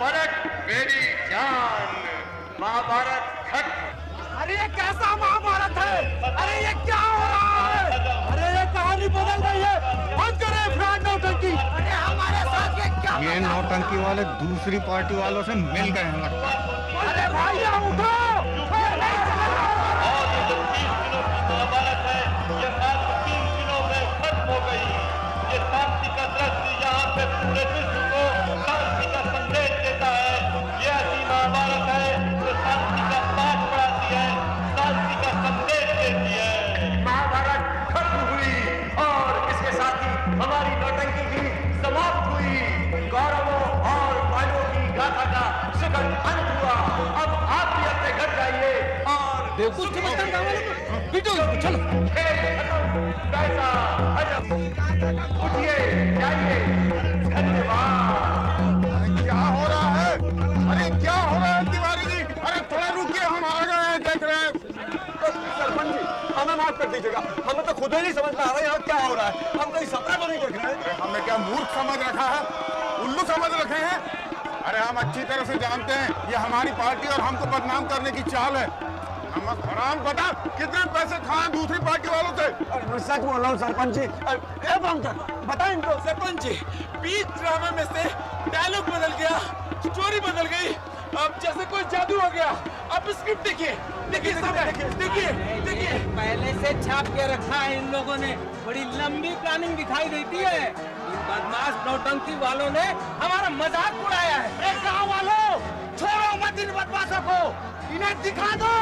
परख मेरी जान, महाभारत खत्म। अरे ये कैसा महाभारत है? अरे ये क्या हो रहा है? अरे ये कहानी बदल गई है। बंद करें फ्रॉड नौटंकी। अरे हमारे साथ ये क्या? ये नौटंकी वाले दूसरी पार्टी वालों से मिल गए हैं लगता है। अरे भैया उठो। महाभारत है, ये बात 3 दिनों में खत्म हो गई। ये शांति का दृश्य यहाँ पे पूरे विश्व को शांति का संदेश देता है। ये ऐसी महाभारत है जो शांति का पाठ पढ़ाती है, शांति का संदेश देती है। महाभारत खत्म हुई और इसके साथ ही हमारी नौटंकी भी समाप्त हुई। कौरवों और पांडवों की गाथा का सुखद अंत हुआ। अब आप भी अपने घर जाइए और बेवकूफ समझता है गाँव वालों को। पीटो इसको, चलो। पैसा अजब, उठिए जाइए, धन्यवाद। क्या हो रहा है? अरे क्या हो रहा है तिवारी जी? अरे थोड़ा रुकिए, हम आ गए हैं, देख रहे हैं। सरपंच जी हमें माफ कर दीजिएगा, हमें तो खुद ही नहीं समझ में आ रहा है यहाँ क्या हो रहा है। हम तो इस सपने को नहीं देख रहे हैं। हमने क्या मूर्ख समझ रखा है? उल्लू समझ रखे हैं? अरे हम अच्छी तरह से जानते हैं ये हमारी पार्टी और हमको बदनाम करने की चाल है। नमक हराम, बता कितने पैसे खाए दूसरी पार्टी वालों से? मैं सच बोल रहा हूँ सरपंच जी। बताए इनको। सरपंच जी बीच ड्रामा में से डायलॉग बदल गया, स्टोरी बदल गई, अब जैसे कोई जादू हो गया। अब स्क्रिप्ट देखिए, देखिए देखिए। पहले से छाप के रखा है इन लोगों ने, बड़ी लंबी प्लानिंग दिखाई देती है। इन बदमाश नौटंकी वालों ने हमारा मजाक उड़ाया है। गाँव वालों छोड़ो मत इन बदमाशों को, इन्हें दिखा दो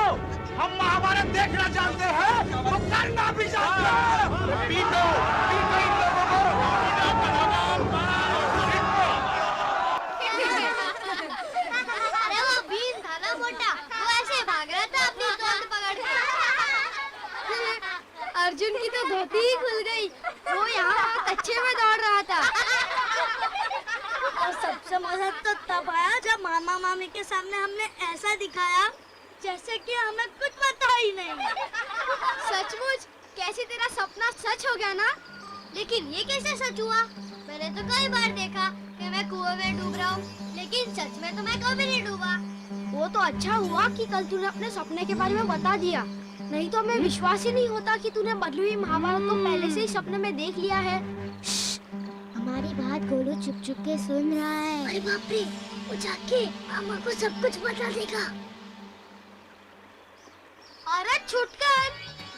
हम महाभारत देखना जानते हैं तो करना भी जानते हैं। पीटो पीटो इन लोगों को। अरे वो भीम था ना मोटा, वो ऐसे भाग रहा था अपनी तोंद पकड़ के। अर्जुन की तो धोती ही खुल गई, वो यहाँ कच्चे में दौड़ रहा था। और सबसे मजा तो तब आया जब मामा मामी के सामने हमने ऐसा दिखाया जैसे कि हमें कुछ पता ही नहीं। सचमुच कैसे तेरा सपना सच हो गया ना? लेकिन ये कैसे सच हुआ? मैंने तो कई बार देखा कि मैं कुएं में डूब रहा हूँ, लेकिन सच में तो मैं कभी नहीं डूबा। वो तो अच्छा हुआ कि कल तूने अपने सपने के बारे में बता दिया, नहीं तो हमें विश्वास ही नहीं होता कि तूने बदली हुई महाभारत को पहले से ही सपने में देख लिया है। हमारी बात गोलू चुप चुप के सुन रहा है। अरे बाप रे, वो जाके मामा को सब कुछ बता देगा। अरे छुटकर,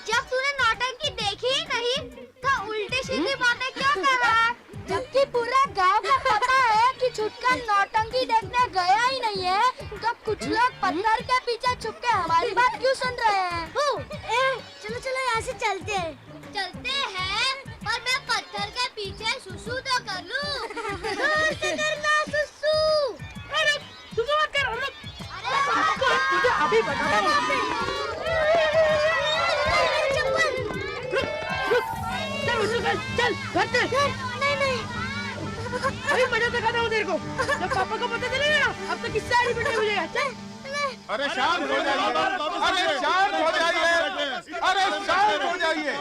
जब तूने नौटंकी देखी ही नहीं तो उल्टी सीधी बातें क्यों कर रहा है? जबकि पूरा गांव को पता है कि छुटकर नौटंकी देखने गया ही नहीं है, तो कुछ लोग पत्थर के पीछे छुप के हमारी बात क्यों सुन रहे हैं? चलो चलो यहाँ से चलते हैं। चलते हैं, पर मैं पत्थर के पीछे सुसु तो कर लूं। जोर से करना सुसु। अरे सुसु मत कर, हम लोग तुझे अभी बताऊंगा। चल घर चल। नहीं अभी मजा दिखाता हूँ तेरे को। जब पापा को पता चलेगा ना, अब तो किस्सा ही बड़ा हो जाएगा। चल। अरे शांत हो जाइए, अरे शांत हो जाइए, अरे शांत हो जाइए,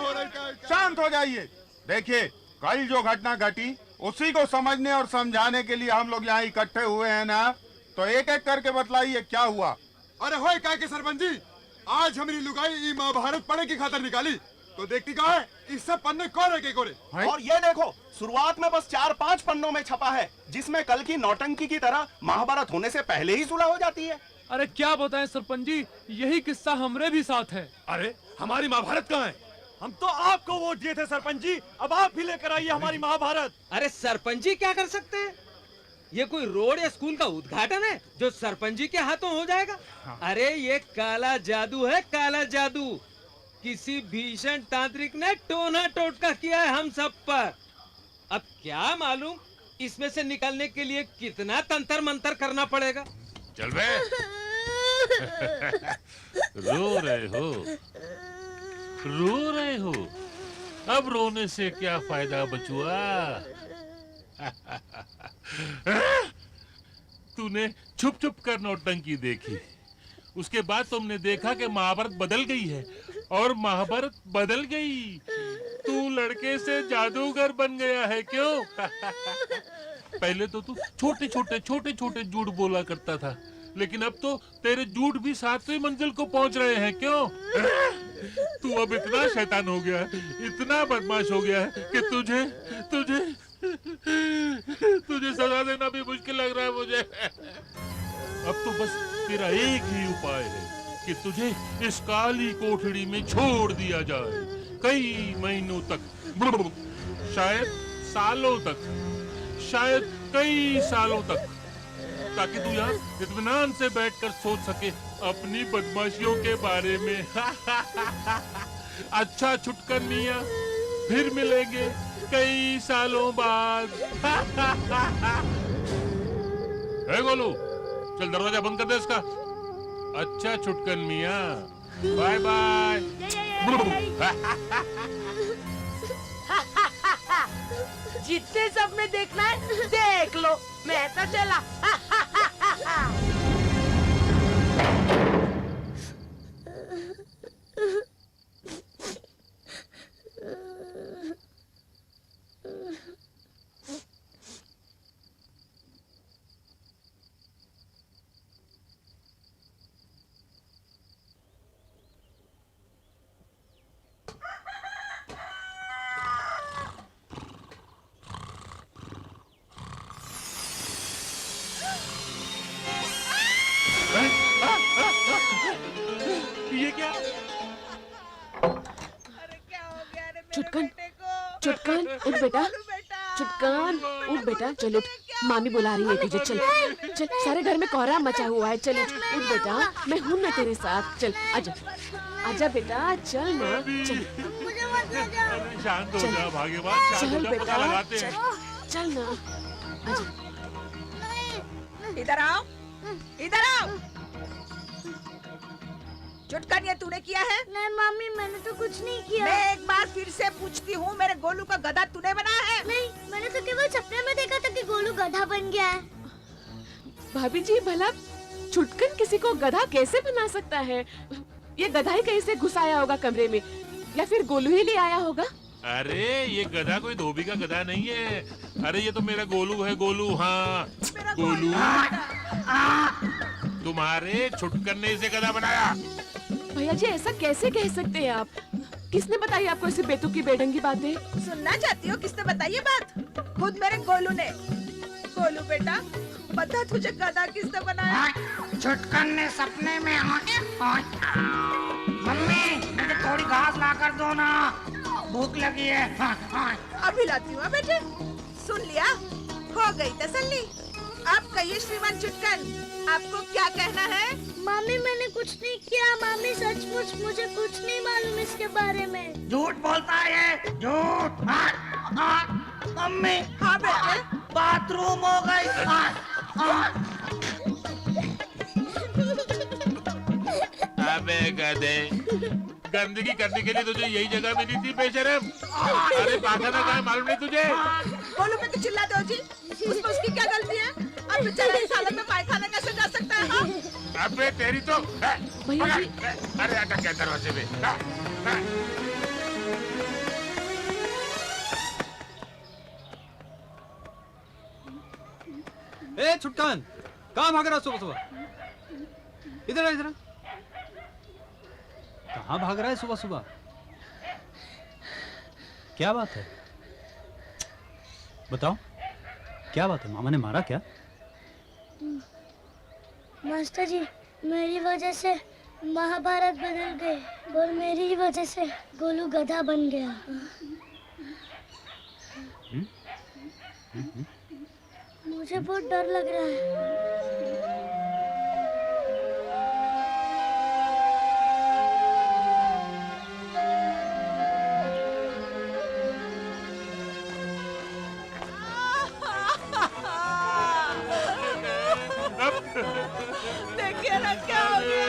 शांत हो जाइए। देखिए, कल जो घटना घटी उसी को समझने और समझाने के लिए हम लोग यहाँ इकट्ठे हुए हैं ना, तो एक एक करके बतलाइए क्या हुआ। अरे होए काय के सरपंच जी, आज हमारी लुगाई महाभारत पढ़ने की खातर निकाली तो देखती कहाँ है, इस सब पन्ने कोरे के कोरे। और ये देखो, शुरुआत में बस 4-5 पन्नों में छपा है, जिसमें कल की नौटंकी की तरह महाभारत होने से पहले ही सुलह हो जाती है। अरे क्या बताएं सरपंच जी, यही किस्सा हमरे भी साथ है। अरे हमारी महाभारत कहाँ है? हम तो आपको वोट दिए थे सरपंच जी, अब आप भी लेकर आइए हमारी महाभारत। अरे सरपंच जी क्या कर सकते हैं? ये कोई रोड या स्कूल का उद्घाटन है जो सरपंच जी के हाथों हो जाएगा? अरे ये काला जादू है, काला जादू। किसी भीषण तांत्रिक ने टोना टोटका किया है हम सब पर। अब क्या मालूम इसमें से निकलने के लिए कितना तंत्र मंत्र करना पड़ेगा। चल बे। रो रहे हो, रो रहे हो, अब रोने से क्या फायदा बचुआ? तूने छुप छुप कर नौटंकी देखी, उसके बाद तुमने देखा कि महाभारत बदल गई है, और महाभारत बदल गई। तू लड़के से जादूगर बन गया है क्यों? पहले तो तू छोटे छोटे झूठ बोला करता था, लेकिन अब तो तेरे झूठ भी 7वीं मंजिल को पहुंच रहे हैं क्यों? तू अब इतना शैतान हो गया है, इतना बदमाश हो गया है कि तुझे सजा देना भी मुश्किल लग रहा है मुझे। अब तो बस तेरा एक ही उपाय है कि तुझे इस काली कोठड़ी में छोड़ दिया जाए, कई महीनों तक, शायद सालों तक, शायद कई सालों तक, ताकि तू यहाँ इत्मीनान से बैठकर सोच सके अपनी बदमाशियों के बारे में। अच्छा छुटकर मियां, फिर मिलेंगे कई सालों बाद। है गोलू, चल दरवाजा बंद कर दे इसका। अच्छा छुटकन मियां, बाय बाय। जितने सपने देखना है देख लो, मैं तो चला। ये क्या? चुटकन, चुटकन, उठ बेटा, चुटकन, उठ बेटा, चल उठ। मामी बुला रही है तुझे। चल चल, सारे घर में कोहरा मचा हुआ है। चल उठ बेटा, मैं हूँ ना तेरे साथ। चल आजा आजा बेटा, चल ना चल। मुझे मत ले जाओ। शांत हो जा भाग्यवान, शांत हो चल जा, पता बेटा, लगाते हैं। चल ना। इधर आओ, इधर आओ। चुटकन, ये तूने किया है? नहीं मम्मी, मैंने तो कुछ नहीं किया। मैं एक बार फिर से पूछती हूँ, मेरे गोलू का गधा तूने बनाया है? नहीं, मैंने तो केवल सपने में देखा था कि गोलू गधा बन गया है। भाभी जी, भला चुटकन किसी को गधा कैसे बना सकता है? ये गधा ही कहीं से घुस आया होगा कमरे में, या फिर गोलू ही ले आया होगा। अरे ये गधा कोई धोबी का गधा नहीं है। अरे ये तो मेरा गोलू है, गोलू। हाँ गोलू, तुम्हारे छुटकन ने इसे गधा बनाया। भैया जी, ऐसा कैसे कह सकते हैं आप? किसने बताई आपको ऐसी बेतुकी बेढंगी बातें? सुनना चाहती हो किसने बताई ये बात? खुद मेरे गोलू ने। गोलू बेटा, बता तुझे गधा किसने बनाया? छुटकन ने सपने में। मम्मी, मुझे थोड़ी घास ला कर दो ना, भूख लगी है। अभी लाती हूँ बेटे। सुन लिया, हो गई तसल्ली। अब कहिए श्रीमान चुटकन, आपको क्या कहना है? मम्मी, मैंने कुछ नहीं किया। मम्मी, सचमुच मुझे कुछ नहीं मालूम इसके बारे में। झूठ बोलता है, झूठ। मम्मी, हाँ बेटे, बाथरूम हो गई। अबे गधे, गंदगी करने के लिए तुझे यही जगह मिली थी बेशरम। अरे पाखाना कहाँ है मालूम नहीं तुझे? गोलू पे तो चिल्ला दो जी, उसमें उसकी क्या गलती है? अब बेचारा इस हालत में पायखाना कैसे जा सकता है? हाँ? अबे तेरी तो भैया जी, अरे अटक गया दरवाजे में। ए छुटकन, कहाँ भाग रहा सुबह सुबह? इधर आ, इधर आ। कहाँ भाग रहा है सुबह सुबह? क्या बात है? बताओ, क्या बात है? मामा ने मारा क्या? मास्टर जी, मेरी वजह से महाभारत बदल गए और मेरी ही वजह से गोलू गधा बन गया। मुझे बहुत डर लग रहा है। देखिए ना क्या हो गया।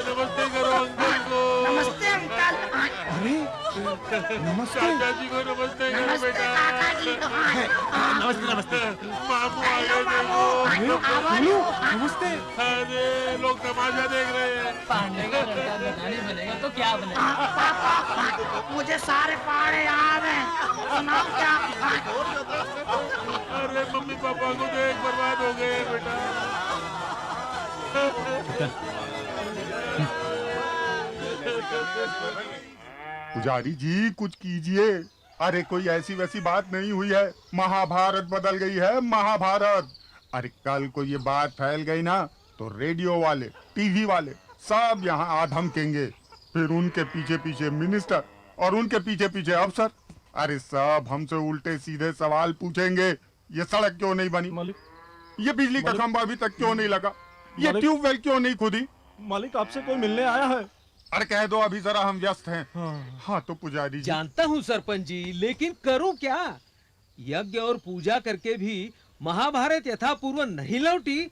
नमस्ते करो अंकल को। नमस्ते अंकल। नमस्ते चाचा जी को नमस्ते करो बेटा। नमस्ते नमस्ते। मामू आ गए देखो। नमस्ते। अरे लोग तमाशा देख रहे हैं। पांडे का लड़का गधा नहीं बनेगा तो क्या बनेगा? मुझे सारे पहाड़े याद हैं, सुनाओ क्या? अरे मम्मी पापा को देख बर्बाद हो गए बेटा। पुजारी जी कुछ कीजिए। अरे कोई ऐसी वैसी बात नहीं हुई है, महाभारत बदल गई है, महाभारत। अरे कल को ये बात फैल गई ना तो रेडियो वाले, टीवी वाले सब यहाँ आ धमकेंगे। फिर उनके पीछे पीछे मिनिस्टर और उनके पीछे पीछे अफसर। अरे सब हमसे उल्टे सीधे सवाल पूछेंगे। ये सड़क क्यों नहीं बनी? मालिक, ये बिजली का खंभा अभी तक क्यों नहीं लगा? ये मालिक- ट्यूबवेल क्यों नहीं खुदी? मालिक आपसे कोई मिलने आया है। अरे कह दो अभी जरा हम व्यस्त हैं। हाँ तो पुजारी जी। जानता हूँ सरपंच जी, लेकिन करूँ क्या? यज्ञ और पूजा करके भी महाभारत यथापूर्व नहीं लौटी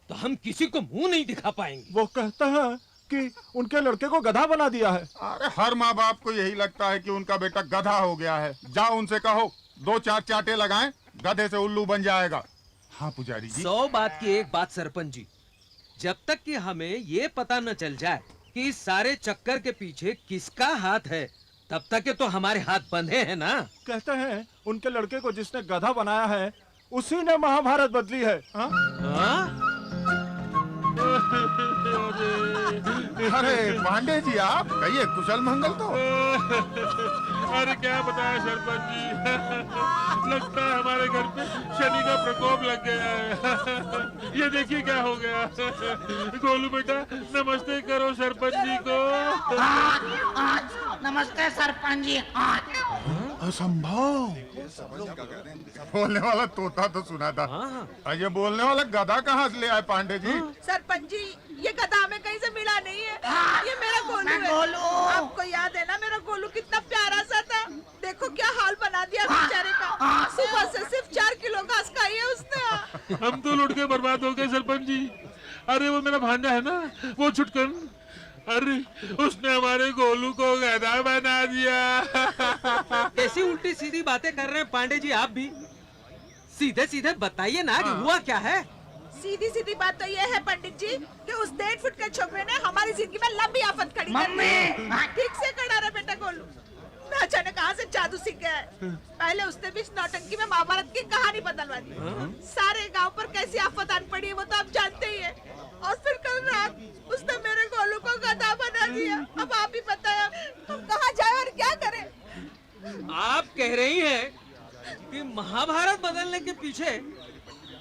तो हम किसी को मुंह नहीं दिखा पाएंगे। वो कहते हैं कि उनके लड़के को गधा बना दिया है। अरे हर माँ बाप को यही लगता है कि उनका बेटा गधा हो गया है। जाओ उनसे कहो 2-4 चाटे लगाएं, गधे से उल्लू बन जाएगा। हाँ पुजारी जी। 100 बात की एक बात सरपंच जी, जब तक कि हमें ये पता न चल जाए कि इस सारे चक्कर के पीछे किसका हाथ है, तब तक के तो हमारे हाथ बंधे हैं ना। कहते हैं उनके लड़के को जिसने गधा बनाया है उसी ने महाभारत बदली है। हाँ? अरे पांडे जी आप कहिए कुशल मंगल तो। अरे क्या बताया सरपंच जी, लगता है हमारे घर पे शनि का प्रकोप लग गया है। ये देखिए क्या हो गया। गोलू बेटा नमस्ते करो सरपंच जी को। नमस्ते सरपंच जी। असंभव। बोलने वाला तोता तो सुना था। और ये बोलने वाला गधा कहाँ से ले आए पांडे जी? सरपंच जी, ये गधा हमें कहीं से मिला नहीं है। ये मेरा गोलू है। आपको याद है ना मेरा गोलू कितना प्यारा सा था? देखो क्या हाल बना दिया बेचारे का। सुबह से सिर्फ 4 किलो घास खाई है उसने। हम तो लुट के बर्बाद हो गए सरपंच जी। अरे वो मेरा भांजा है ना, वो छुटकन, अरे उसने हमारे गोलू को गधा बना दिया। ऐसी उल्टी सीधी बातें कर रहे हैं पांडे जी आप भी? सीधे सीधे बताइए ना कि हुआ क्या है? सीधी सीधी बात तो ये है पंडित जी कि उस 1.5 फुट के छोकरे ने हमारी जिंदगी में लंबी आफत खड़ी कर दी। ठीक से खड़ा रहा बेटा गोलू। न जाने कहाँ से जादू सीख गया है। पहले उसने भी इस नौटंकी में महाभारत की कहानी बदलवा दी। सारे गांव पर कैसी आफत आन पड़ी है वो तो आप जानते ही है। और फिर कल रात उसने मेरे गोलू को गधा बना दिया। अब आप ही बताया हम कहाँ जाए और क्या करें? आप कह रही हैं कि महाभारत बदलने के पीछे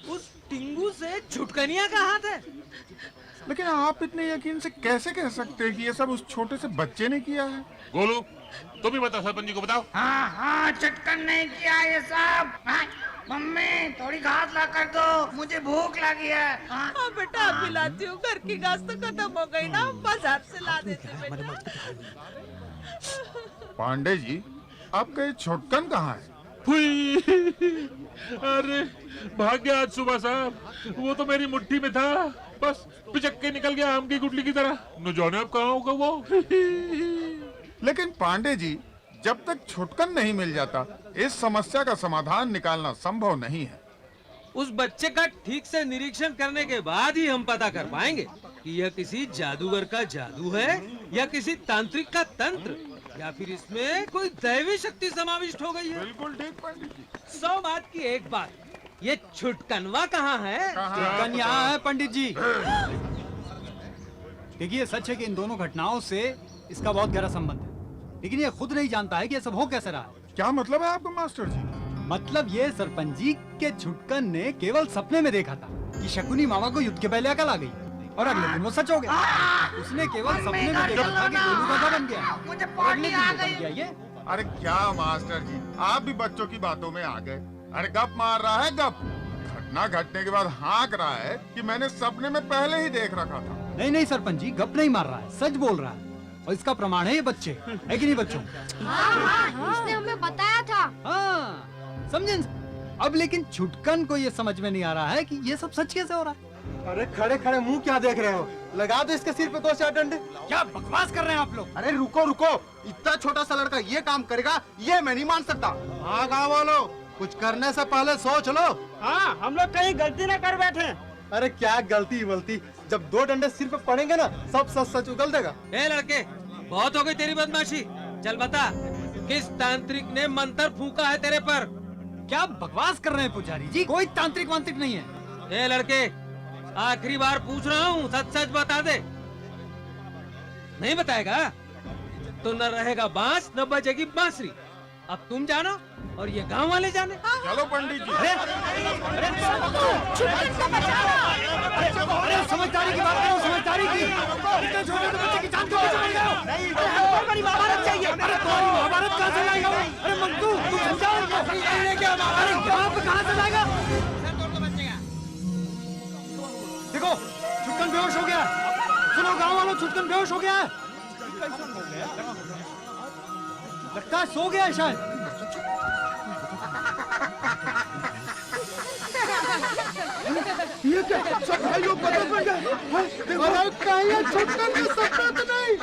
उस टिंगू से छुटकनिया का हाथ है? लेकिन आप इतने यकीन से कैसे कह सकते हैं कि ये सब उस छोटे से बच्चे ने किया है? गोलू तुम ही बताओ, सरपंच जी को बताओ। हाँ हाँ, चटकन नहीं किया ये सब। हाँ, मम्मी थोड़ी घास ला कर दो, मुझे भूख लगी है। हाँ बेटा अब लाती हूँ। घर की घास तो खत्म हो गई ना, बाजार से ला देते बेटा। पांडे जी आपका ये छुटकन कहाँ है? अरे भाग गया आज सुबह साहब। वो तो मेरी मुट्ठी में था, बस पिचक के निकल गया आम की गुठली की तरह। न जाने अब कहाँ होगा वो। लेकिन पांडे जी जब तक छुटकन नहीं मिल जाता इस समस्या का समाधान निकालना संभव नहीं है। उस बच्चे का ठीक से निरीक्षण करने के बाद ही हम पता कर पाएंगे कि यह किसी जादूगर का जादू है या किसी तांत्रिक का तंत्र, या फिर इसमें कोई दैवी शक्ति समाविष्ट हो गई है। बिल्कुल ठीक पंडित जी। 100 बात की एक बात, ये छुटकनवा कहाँ है? छुटकन यहाँ है पंडित जी। देखिए सच है कि इन दोनों घटनाओं से इसका बहुत गहरा संबंध है, लेकिन ये खुद नहीं जानता है कि ये सब हो कैसे रहा है। क्या मतलब है आपका मास्टर जी? मतलब ये सरपंच जी के छुटकन ने केवल सपने में देखा था कि शकुनी मामा को युद्ध के पहले अकल आ गई, और अगले दिन वो सच हो गया। उसने केवल सपने में देखा था कि गोलू गधा बन गया, मुझे और अगले पानी दिन आ वो बन गया गई। ये। अरे क्या मास्टर जी आप भी बच्चों की बातों में आ गए। अरे गप मार रहा है गप। घटना घटने के बाद हाँक रहा है कि मैंने सपने में पहले ही देख रखा था। नहीं नहीं सरपंच जी गप नहीं मार रहा है, सच बोल रहा है, और इसका प्रमाण है ये बच्चे, है कि नहीं बच्चों? इसने हमें बताया था। हाँ समझे। अब लेकिन छुटकन को ये समझ में नहीं आ रहा है कि ये सब सच कैसे हो रहा है। अरे खड़े खड़े मुंह क्या देख रहे हो? लगा दो इसके सिर पे 2-4 डंडे। क्या बकवास कर रहे हैं आप लोग? अरे रुको रुको, इतना छोटा सा लड़का ये काम करेगा ये मैं नहीं मान सकता। हाँ गाँव वालों, कुछ करने से पहले सोच लो। हाँ हम लोग कहीं गलती न कर बैठे। अरे क्या गलती वलती, जब 2 डंडे सिर पे पड़ेंगे ना सब सच सच उगल देगा। ए लड़के, बहुत हो गई तेरी बदमाशी। चल बता, किस तांत्रिक ने मंत्र फूका है तेरे पर? क्या बकवास कर रहे हैं पुजारी जी? कोई तांत्रिक वांत्रिक नहीं है। ए लड़के, आखिरी बार पूछ रहा हूँ, सच सच बता दे। नहीं बताएगा तो न रहेगा बांस न बजेगी बांसुरी। अब तुम जानो और ये गांव वाले जाने। चलो पंडित जी। अरे समझदारी की बात करो, समझदारी की। इतने छोटे से बच्चे की जान क्यों बचाई गए? बड़ी महाभारत चाहिए। अरे तुम्हारी महाभारत कहाँ से लाएगा? अरे मंटू तू समझाओ उनको। अरे यहाँ पे कहाँ से लाएगा? देखो छुटकन बेहोश हो गया। सुनो गाँव वालों, छुटकन बेहोश हो गया है। लगता है सो गया है शायद। ये क्या सब भाइयों बदल बन गए? अरे कहीं छुटकन का सपना तो नहीं?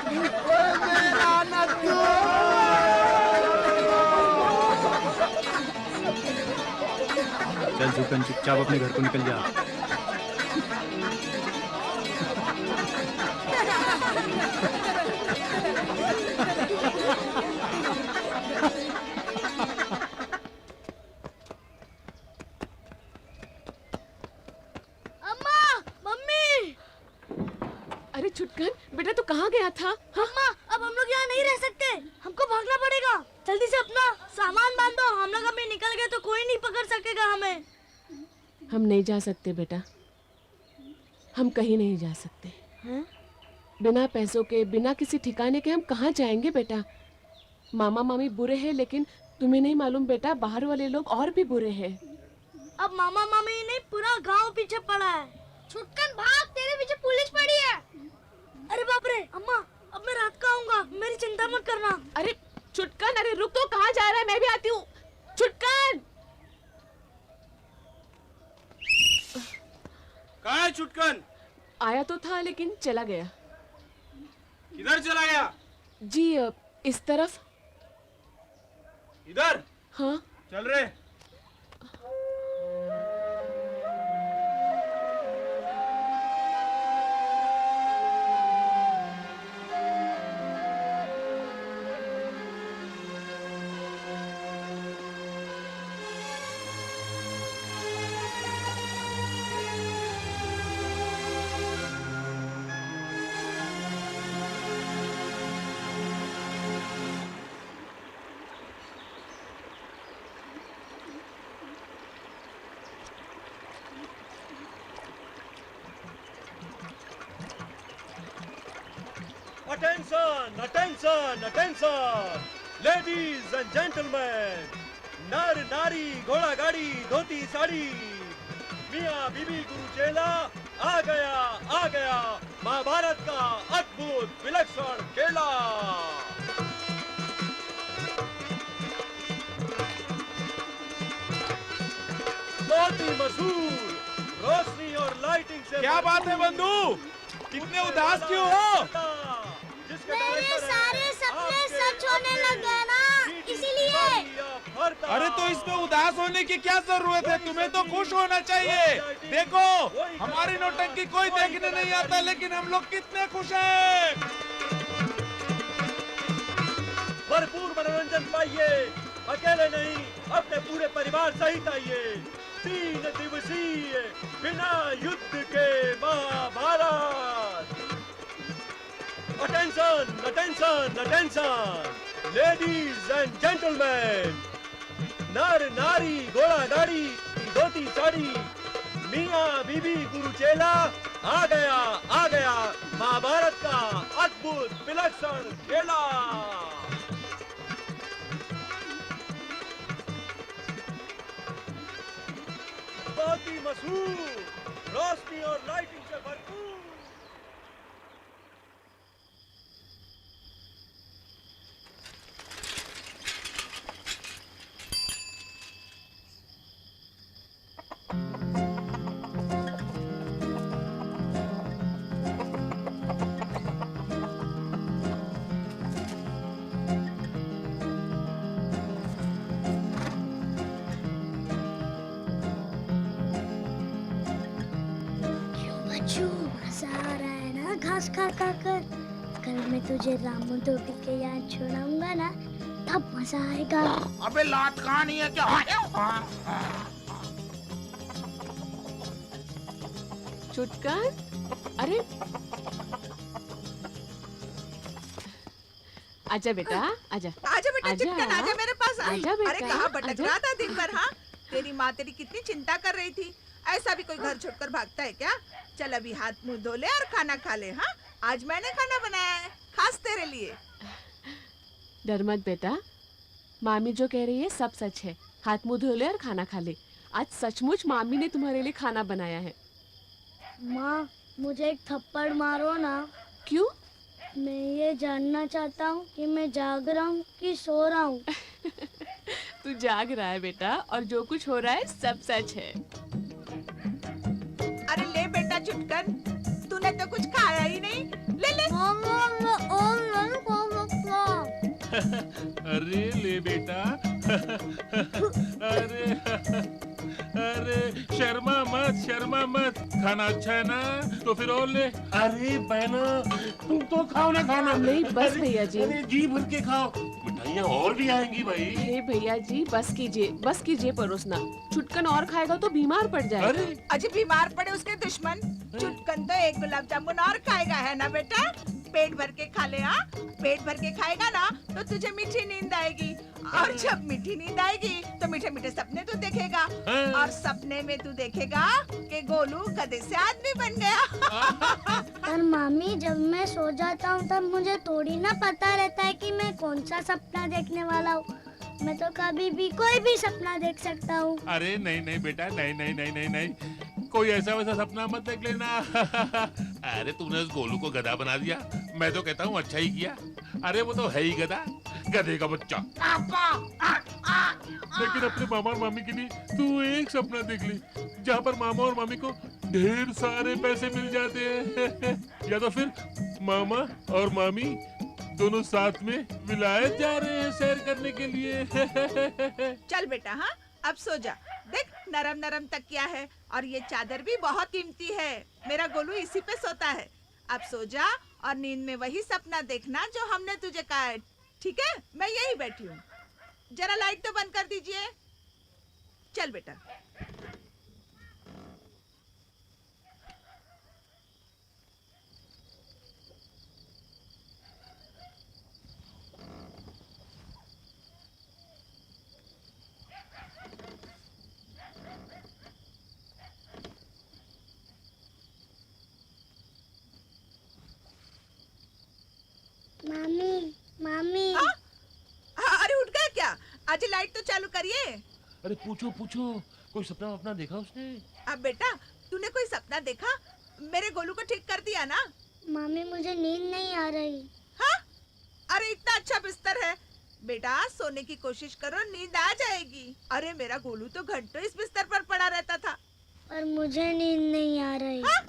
मेरा नद्दू। चल छुटकन चुपचाप अपने घर को निकल जा। अरे छुटकन बेटा तू कहाँ गया था? अम्मा अब हम लोग यहाँ नहीं रह सकते, हमको भागना पड़ेगा। जल्दी से अपना सामान बांधो, हम लोग अभी निकल गए तो कोई नहीं पकड़ सकेगा हमें। हम नहीं जा सकते बेटा, हम कहीं नहीं जा सकते। बिना पैसों के, बिना किसी ठिकाने के हम कहाँ जाएंगे बेटा? मामा मामी बुरे हैं लेकिन तुम्हें नहीं मालूम बेटा, बाहर वाले लोग और भी बुरे हैं। अब मामा मामी नहीं पूरा गांव पीछे पड़ा है। छुटकन भाग, तेरे पीछे पुलिस पड़ी है। अरे बाप रे अम्मा, अब मैं रात को आऊंगा, मेरी चिंता मत करना। अरे छुटकन, अरे रुक तो, कहाँ जा रहा है? मैं भी आती हूँ। छुटकन! कहाँ है छुटकन? आया तो था लेकिन चला गया। किधर चला गया? जी इस तरफ। इधर? हाँ। चल रहे। Attention, attention, attention, ladies and gentlemen, नर नारी घोड़ा गाड़ी धोती साड़ी, मियाँ बीबी गुरु चेला आ गया महाभारत का अद्भुत विलक्षण खेला। बहुत ही मशहूर रोशनी और लाइटिंग से। क्या बात है बंधु, कितने उदास क्यों हो? मेरे सारे सपने सच होने लगे ना, इसीलिए। अरे तो इसमें उदास होने की क्या जरूरत है? तुम्हें तो खुश होना चाहिए। देखो, हमारी नौटंकी कोई देखने नहीं आता, लेकिन हम लोग कितने खुश हैं। भरपूर मनोरंजन पाइए, अकेले नहीं अपने पूरे परिवार सहित आइए। 3 दिवसीय बिना युद्ध के Mahabharat. Attention, attention, attention, ladies and gentlemen, नर नारी घोड़ा गाड़ी धोती साड़ी, मियाँ बीबी गुरु चेला आ गया महाभारत का अद्भुत विलक्षण खेला। बहुत ही मशहूर रोशनी और लाइटिंग से भरपूर। मजा आ रहा है ना घास खा खा कर। कल मैं तुझे रामू धोबी के यहाँ छोड़ाऊंगा ना, तब मजा आएगा। अबे लात कहानी है क्या? छुटकन, अरे आजा बेटा, आजा आजा बेटा, छुटकन आजा मेरे पास। आजा बेटा, अरे कहाँ भटक आजा। रहा था दिन भर? हाँ, तेरी माँ तेरी कितनी चिंता कर रही थी। ऐसा भी कोई घर छोड़कर भागता है क्या? चल अभी हाथ मुंह धो ले और खाना खा ले। हाँ, आज मैंने खाना बनाया है खास तेरे लिए। डर मत बेटा, मामी जो कह रही है सब सच है। हाथ मुंह धो ले और खाना खा ले। आज सचमुच मामी ने तुम्हारे लिए खाना बनाया है। माँ, मुझे एक थप्पड़ मारो ना। क्यों? मैं ये जानना चाहता हूँ कि मैं जाग रहा हूँ कि सो रहा हूँ। तू जाग रहा है बेटा, और जो कुछ हो रहा है सब सच है। अरे ले बेटा छुटकन, तूने तो कुछ खाया ही नहीं। ले ले। अरे ले बेटा। अरे शर्मा मत, खाना अच्छा है ना? तो फिर और ले। अरे बहना, तुम तो खाओ ना खाना। नहीं बस भैया जी। अरे जी भर के खाओ, मिठाइयाँ और भी आएंगी भाई। हे भैया जी, बस कीजिए परोसना। छुटकन और खाएगा तो बीमार पड़ जाएगा। अरे अजी बीमार पड़े उसके दुश्मन। छुटकन तो एक गुलाब जामुन और खाएगा, है ना बेटा? पेट भर के खा ले। हाँ, पेट भर के खाएगा ना तो तुझे मीठी नींद आएगी, और जब मीठी नींद आएगी तो मीठे मीठे सपने तू देखेगा, और सपने में तू देखेगा कि गोलू गधे से आदमी बन गया। पर मामी, जब मैं सो जाता हूँ तब मुझे थोड़ी ना पता रहता है कि मैं कौन सा सपना देखने वाला हूँ। मैं तो कभी भी कोई भी सपना देख सकता हूँ। अरे नहीं नहीं बेटा, नहीं नहीं नहीं नहीं नहीं, कोई ऐसा वैसा सपना मत देख लेना। अरे तूने उस गोलू को गधा बना दिया, मैं तो कहता हूँ अच्छा ही किया। अरे वो तो है ही गधा, गधे का बच्चा। लेकिन अपने मामा और मामी के लिए तू एक सपना देख ली, जहाँ पर मामा और मामी को ढेर सारे पैसे मिल जाते हैं। या तो फिर मामा और मामी दोनों साथ में विलायत जा रहे हैं सैर करने के लिए। चल बेटा, हाँ अब सो जा। देख नरम नरम तकिया है और ये चादर भी बहुत कीमती है। मेरा गोलू इसी पे सोता है। अब सो जा और नींद में वही सपना देखना जो हमने तुझे कहा है, ठीक है? मैं यही बैठी हूँ। जरा लाइट तो बंद कर दीजिए। चल बेटा। मामी, मामी। अरे उठ गया क्या? आज लाइट तो चालू करिए। अरे पूछो पूछो, कोई सपना वपना देखा उसने? अब बेटा, तूने कोई सपना देखा? मेरे गोलू को ठीक कर दिया ना? मामी मुझे नींद नहीं आ रही। हाँ? अरे इतना अच्छा बिस्तर है बेटा, सोने की कोशिश करो, नींद आ जाएगी। अरे मेरा गोलू तो घंटों इस बिस्तर पर पड़ा रहता था। पर मुझे नींद नहीं आ रही। हाँ?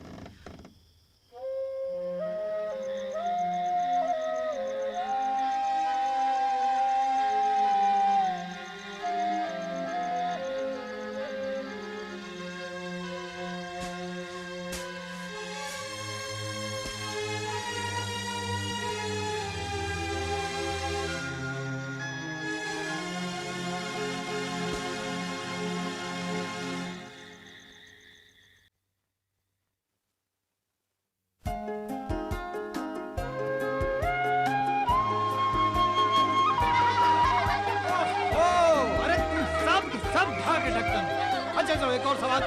चलो एक और सवाल।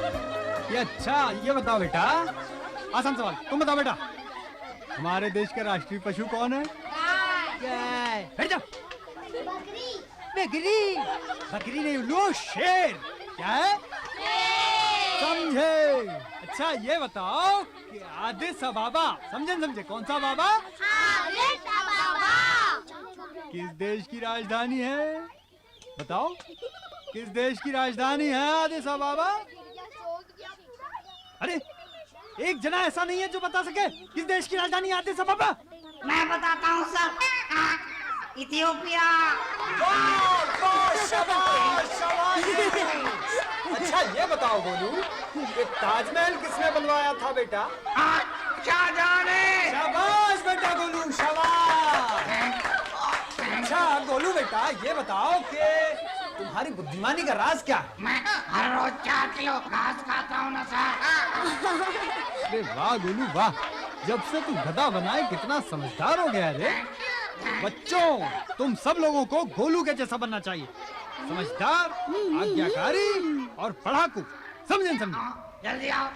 ये अच्छा, ये बताओ बेटा, आसान सवाल, तुम बताओ बेटा, हमारे देश का राष्ट्रीय पशु कौन है? गाय। बैठ जाओ। बकरी। बकरी? बकरी नहीं उल्लू, शेर। क्या है? समझे। अच्छा ये बताओ कि आदिस अबाबा, समझे कौन सा बाबा? आदिस अबाबा। किस देश की राजधानी है? बताओ किस देश की राजधानी है आदिस अबाबा? अरे एक जना ऐसा नहीं है जो बता सके किस देश की राजधानी आदिस अबाबा? मैं बताता हूँ सर, इथियोपिया। अच्छा ये बताओ गोलू, ये ताजमहल किसने बनवाया था बेटा? शाहजहां ने। शाबाश बेटा गोलू, शाबाश। अच्छा गोलू बेटा, ये बताओ कि तुम्हारी बुद्धिमानी का राज क्या है? मैं हर रोज 4 किलो घास खाता हूँ ना सर। अरे वाह गोलू वाह, जब से तू गधा बनाए कितना समझदार हो गया रे। बच्चों, तुम सब लोगों को गोलू के जैसा बनना चाहिए, समझदार, आज्ञाकारी और पढ़ाकू। समझे? जल्दी आओ।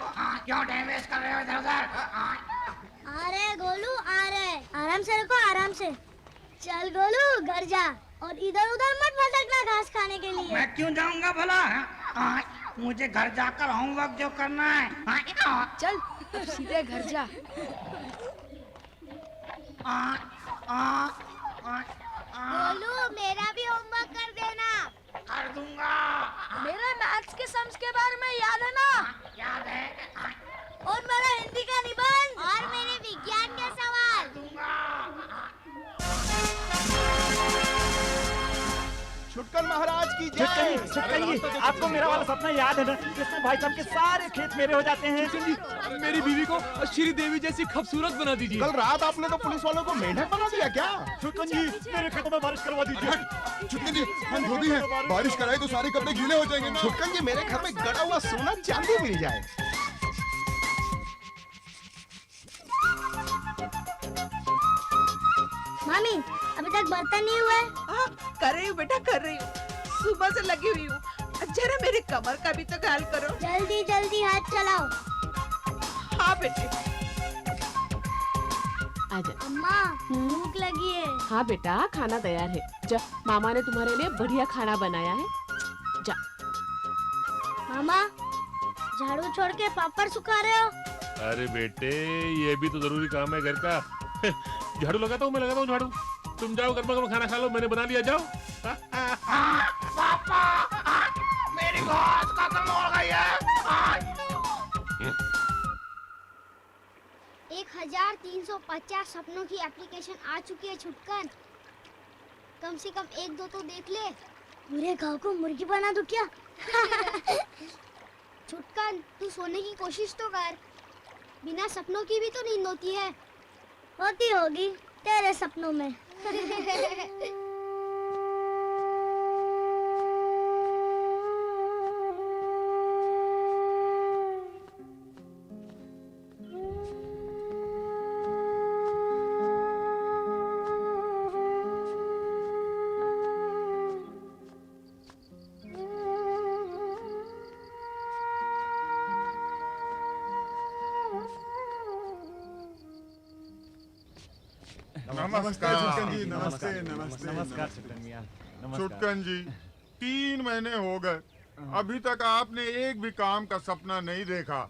क्यों टाइम वेस्ट कर रहे हो इधर उधर? आ रहे गोलू, आ रहे। आराम से रखो, आराम से। चल गोलू घर जा और इधर उधर मत भटकना घास खाने के लिए। मैं क्यों जाऊंगा भला? मुझे घर जाकर होमवर्क जो करना है। चल अब सीधे घर जा। गोलू मेरा भी होमवर्क कर देना। कर दूंगा। मेरा मैथ्स के सम्स के बारे में याद है ना? याद है। और मेरा हिंदी का निबंध और मेरे विज्ञान के सवाल। छुटकन महाराज की जय। छुटकन आपको मेरा वाला सपना याद है ना, जिसमें भाई साहब के सारे खेत मेरे हो जाते हैं। मेरी बीवी को श्री देवी जैसी खूबसूरत बना दीजिए। कल रात आपने तो पुलिस वालों को मेंढक बना दिया क्या? छुटकन जी मेरे खेतों में बारिश करवा दीजिए। छुटकन जी हम धोबी हैं, बारिश कराए तो सारे कपड़े गीले हो जाएंगे ना। छुटकन जी मेरे घर में गड़ा हुआ सोना चांदी मिल जाए। मामी अभी तक बर्तन नहीं हुए? कर रही हूँ बेटा, कर रही हूँ, सुबह से लगी हुई हूँ। जरा मेरे कमर का भी तो ख्याल करो। जल्दी जल्दी हाथ चलाओ। हाँ बेटे। आजा। अम्मा भूख लगी है। हाँ बेटा, खाना तैयार है। जा, मामा ने तुम्हारे लिए बढ़िया खाना बनाया है। जा। मामा झाड़ू छोड़ के पापड़ सुखा रहे हो? अरे बेटे, ये भी तो जरूरी काम है घर का। झाड़ू लगाता हूँ, मैं लगाता हूँ झाड़ू। तुम जाओ गर्मा गर्म खाना खा लो, मैंने बना लिया, जाओ। पापा मेरी घास खत्म हो गई है। 1350 सपनों की एप्लीकेशन आ चुकी है छुटकन। कम से कम 1-2 तो देख ले। पूरे गांव को मुर्गी बना दूं क्या? छुटकन तू सोने की कोशिश तो कर। बिना सपनों की भी तो नींद होती है। होती होगी तेरे सपनों में। नमस्कार छुटकन जी, नमस्ते नमस्ते। नमस्कार छुटकन मियां। छुटकन जी, 3 महीने हो गए, अभी तक आपने एक भी काम का सपना नहीं देखा।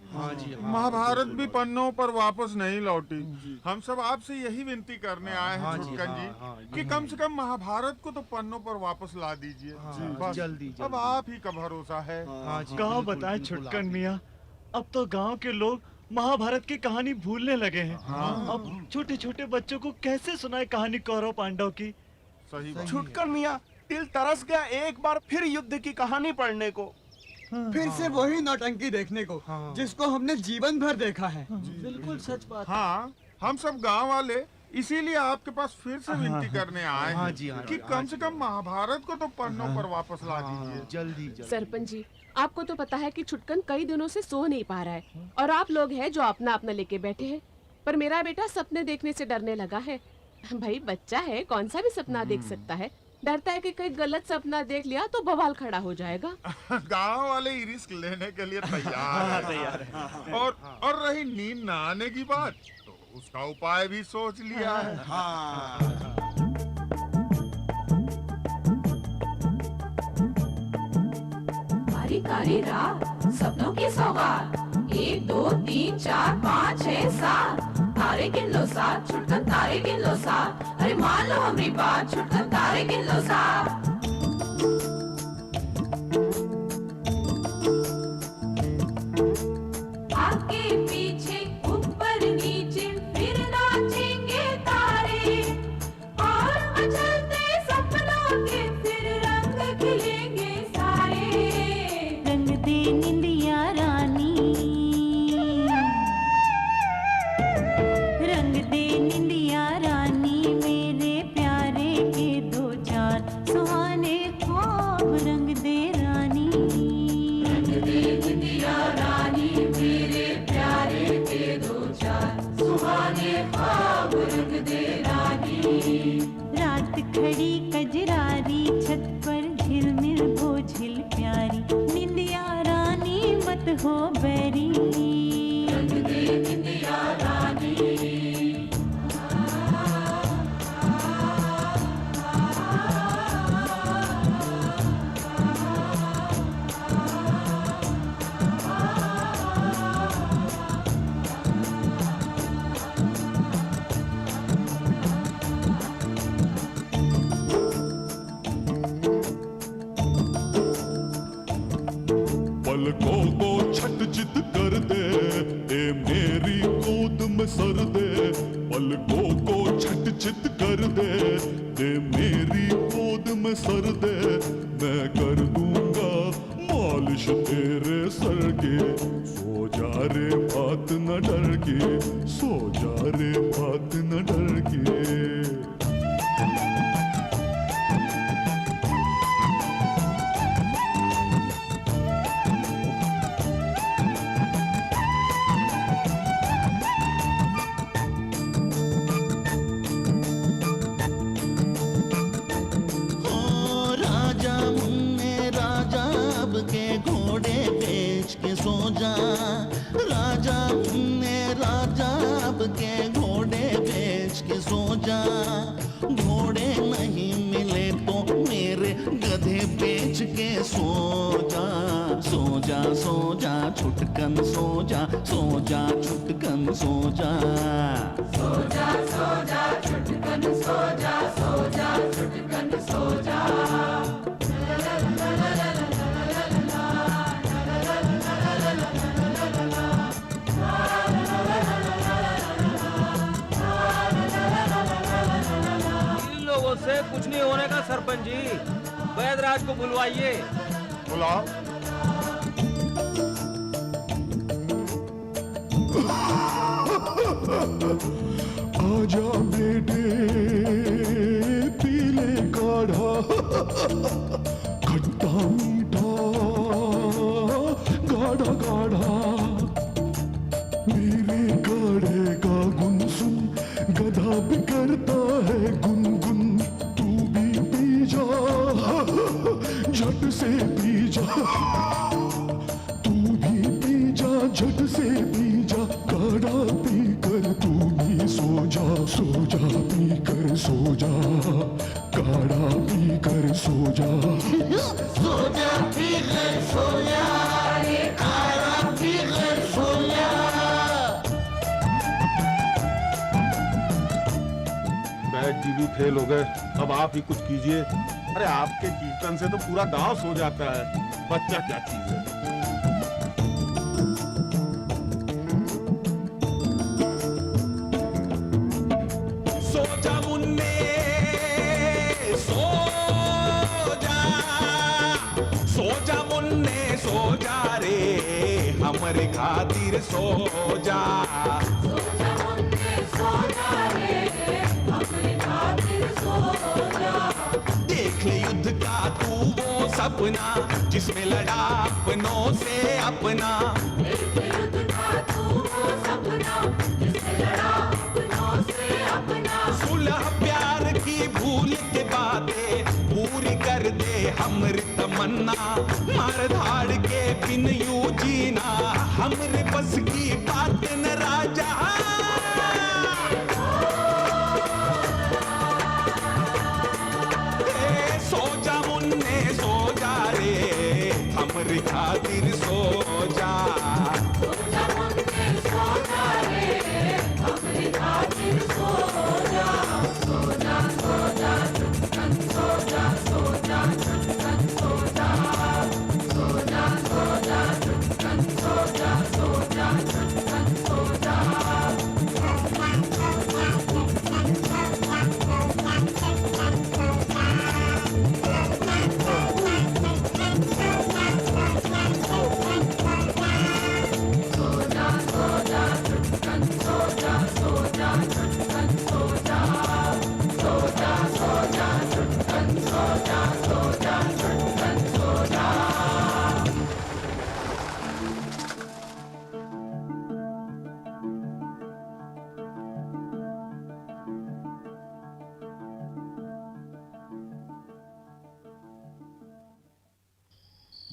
महाभारत भी पन्नों पर वापस नहीं लौटी। हम सब आपसे यही विनती करने आए हैं छुटकन जी कि कम से कम महाभारत को तो पन्नों पर वापस ला दीजिए। बस जल्दी अब आप ही का भरोसा है। कहाँ बताए छुटकन मियां, अब तो गांव के लोग महाभारत की कहानी भूलने लगे हैं। अब छोटे छोटे बच्चों को कैसे सुनाए कहानी कौरव पांडव की। सही छुटकन मियां, दिल तरस गया एक बार फिर युद्ध की कहानी पढ़ने को। फिर से वही नौटंकी देखने को जिसको हमने जीवन भर देखा है। बिल्कुल सच बात। हाँ, हम सब गांव वाले इसीलिए आपके पास फिर से विनती करने आए हैं कि कम से कम महाभारत को तो पन्नों पर वापस ला दीजिए। जल्दी। सरपंच जी, आपको तो पता है कि छुटकन कई दिनों से सो नहीं पा रहा है और आप लोग हैं जो अपना अपना लेके बैठे हैं। पर मेरा बेटा सपने देखने से डरने लगा है। भाई बच्चा है, कौन सा भी सपना देख सकता है। डरता है कि कहीं गलत सपना देख लिया तो बवाल खड़ा हो जाएगा। गांव वाले ही रिस्क लेने के लिए तैयार हैं। और रही नींद न आने की बात, तो उसका उपाय भी सोच लिया है। कारी रात सपनों की सौगात 1 2 3 4 5 6 7 तारे गिन लो 7 छुटकन तारे गिन लो 7 अरे मान लो हमारी बात छुटकन तारे गिन लो 7 आगे पीछे ऊपर नीचे फिर नाचेंगे तारे और मचलते सपनों के फिर रंग खिलेंगे सारे रंग दे निंदिया रानी रंग दे निंदिया रानी मेरे प्यारे के 2-4 सुहाने ख्वाब रंग दे रानी रंग दे निंदिया रानी मेरे प्यारे के 2-4 सुहाने ख्वाब रंग दे रानी रात खड़ी कजरारी छत पर झिलमिल बोझिल प्यारी निंदिया रानी मत हो बैरी रंग दे निंदिया रानी पलकों को छट चित कर दे ए मेरी गोद में सर दे पलकों को छट चित कर दे ए मेरी गोद में सर दे मैं कर दूंगा मालिश तेरे सर के सो जा रे बात न डर के सो जा रे बात न डर के सो जा राजा ने राजा अब के घोड़े बेच बेच के सो जा सो जा सो जा छुटकन सो जा सो जा छुटकन सो जा सो जा छुटकन सो जा छुटकन सो जा इन लोगों से कुछ नहीं होने का सरपंच जी, वैदराज को बुलवाइए। बुलाओ। आजा बेटे पीले काढ़ा खट्टा मीठा गाढ़ा गाढ़ा मेरे काढ़े का गुन सुन गधा भी करता है गुनगुन तू भी पी जा झट से पी जा तू भी पी जा झट से पी जा काढ़ा पी कर तू भी सो जा पी कर सो जा काढ़ा पी कर सो जा पी कर सो जा रे काढ़ा पी कर सो जा। बैग जी भी फेल हो गए, अब आप ही कुछ कीजिए। अरे आपके कीर्तन से तो पूरा गांव सो जाता है, बच्चा क्या चीज है। सो जा मुन्ने सो जा मुन्ने सो जा रे हमरे खातिर सो जा देख ले युद्ध का तू वो सपना जिसमें लड़ा अपनों से अपना सुलह प्यार की भूल के बातें पूरी कर दे हमरे तमन्ना मार धाड़ के बिन यूं जीना हमरे बस की बात न राजा। सो जा मुन्ने सो जा रे हमरे खातिर सो जा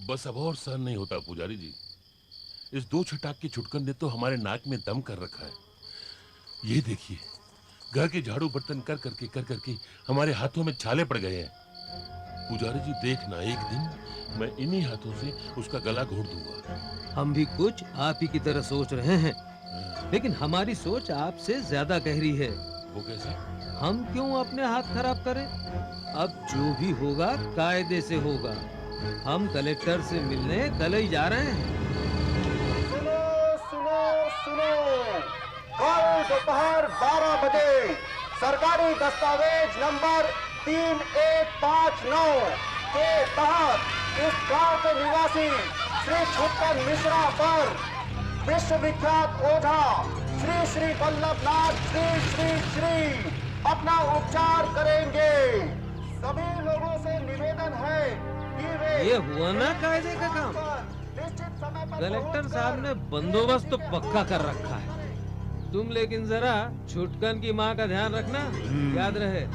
बस अब और सहन नहीं होता पुजारी जी, इस दो छटाक की छुटकन ने तो हमारे नाक में दम कर रखा है। ये देखिए घर के झाड़ू बर्तन कर करके हमारे हाथों में छाले पड़ गए हैं। पुजारी जी देखना, एक दिन मैं इन्हीं हाथों से उसका गला घोट दूंगा। हम भी कुछ आप ही की तरह सोच रहे हैं, लेकिन हमारी सोच आपसे ज्यादा गहरी है। वो कैसे? हम क्यों अपने हाथ खराब करें? अब जो भी होगा कायदे से होगा। हम कलेक्टर से मिलने कल ही जा रहे हैं। सुनो सुनो सुनो, कल दोपहर 12 बजे सरकारी दस्तावेज नंबर 3159 के तहत इस गांव के निवासी श्री छुटकन मिश्रा पर विश्व विख्यात ओझा श्री श्री वल्लभनाथ श्री श्री श्री अपना उपचार करेंगे। सभी लोगों से निवेदन है कि वे ये हुआ ना कायदे का काम। कलेक्टर साहब ने बंदोबस्त तो पक्का कर रखा है। तुम लेकिन जरा छुटकन की माँ का ध्यान रखना, याद रहे।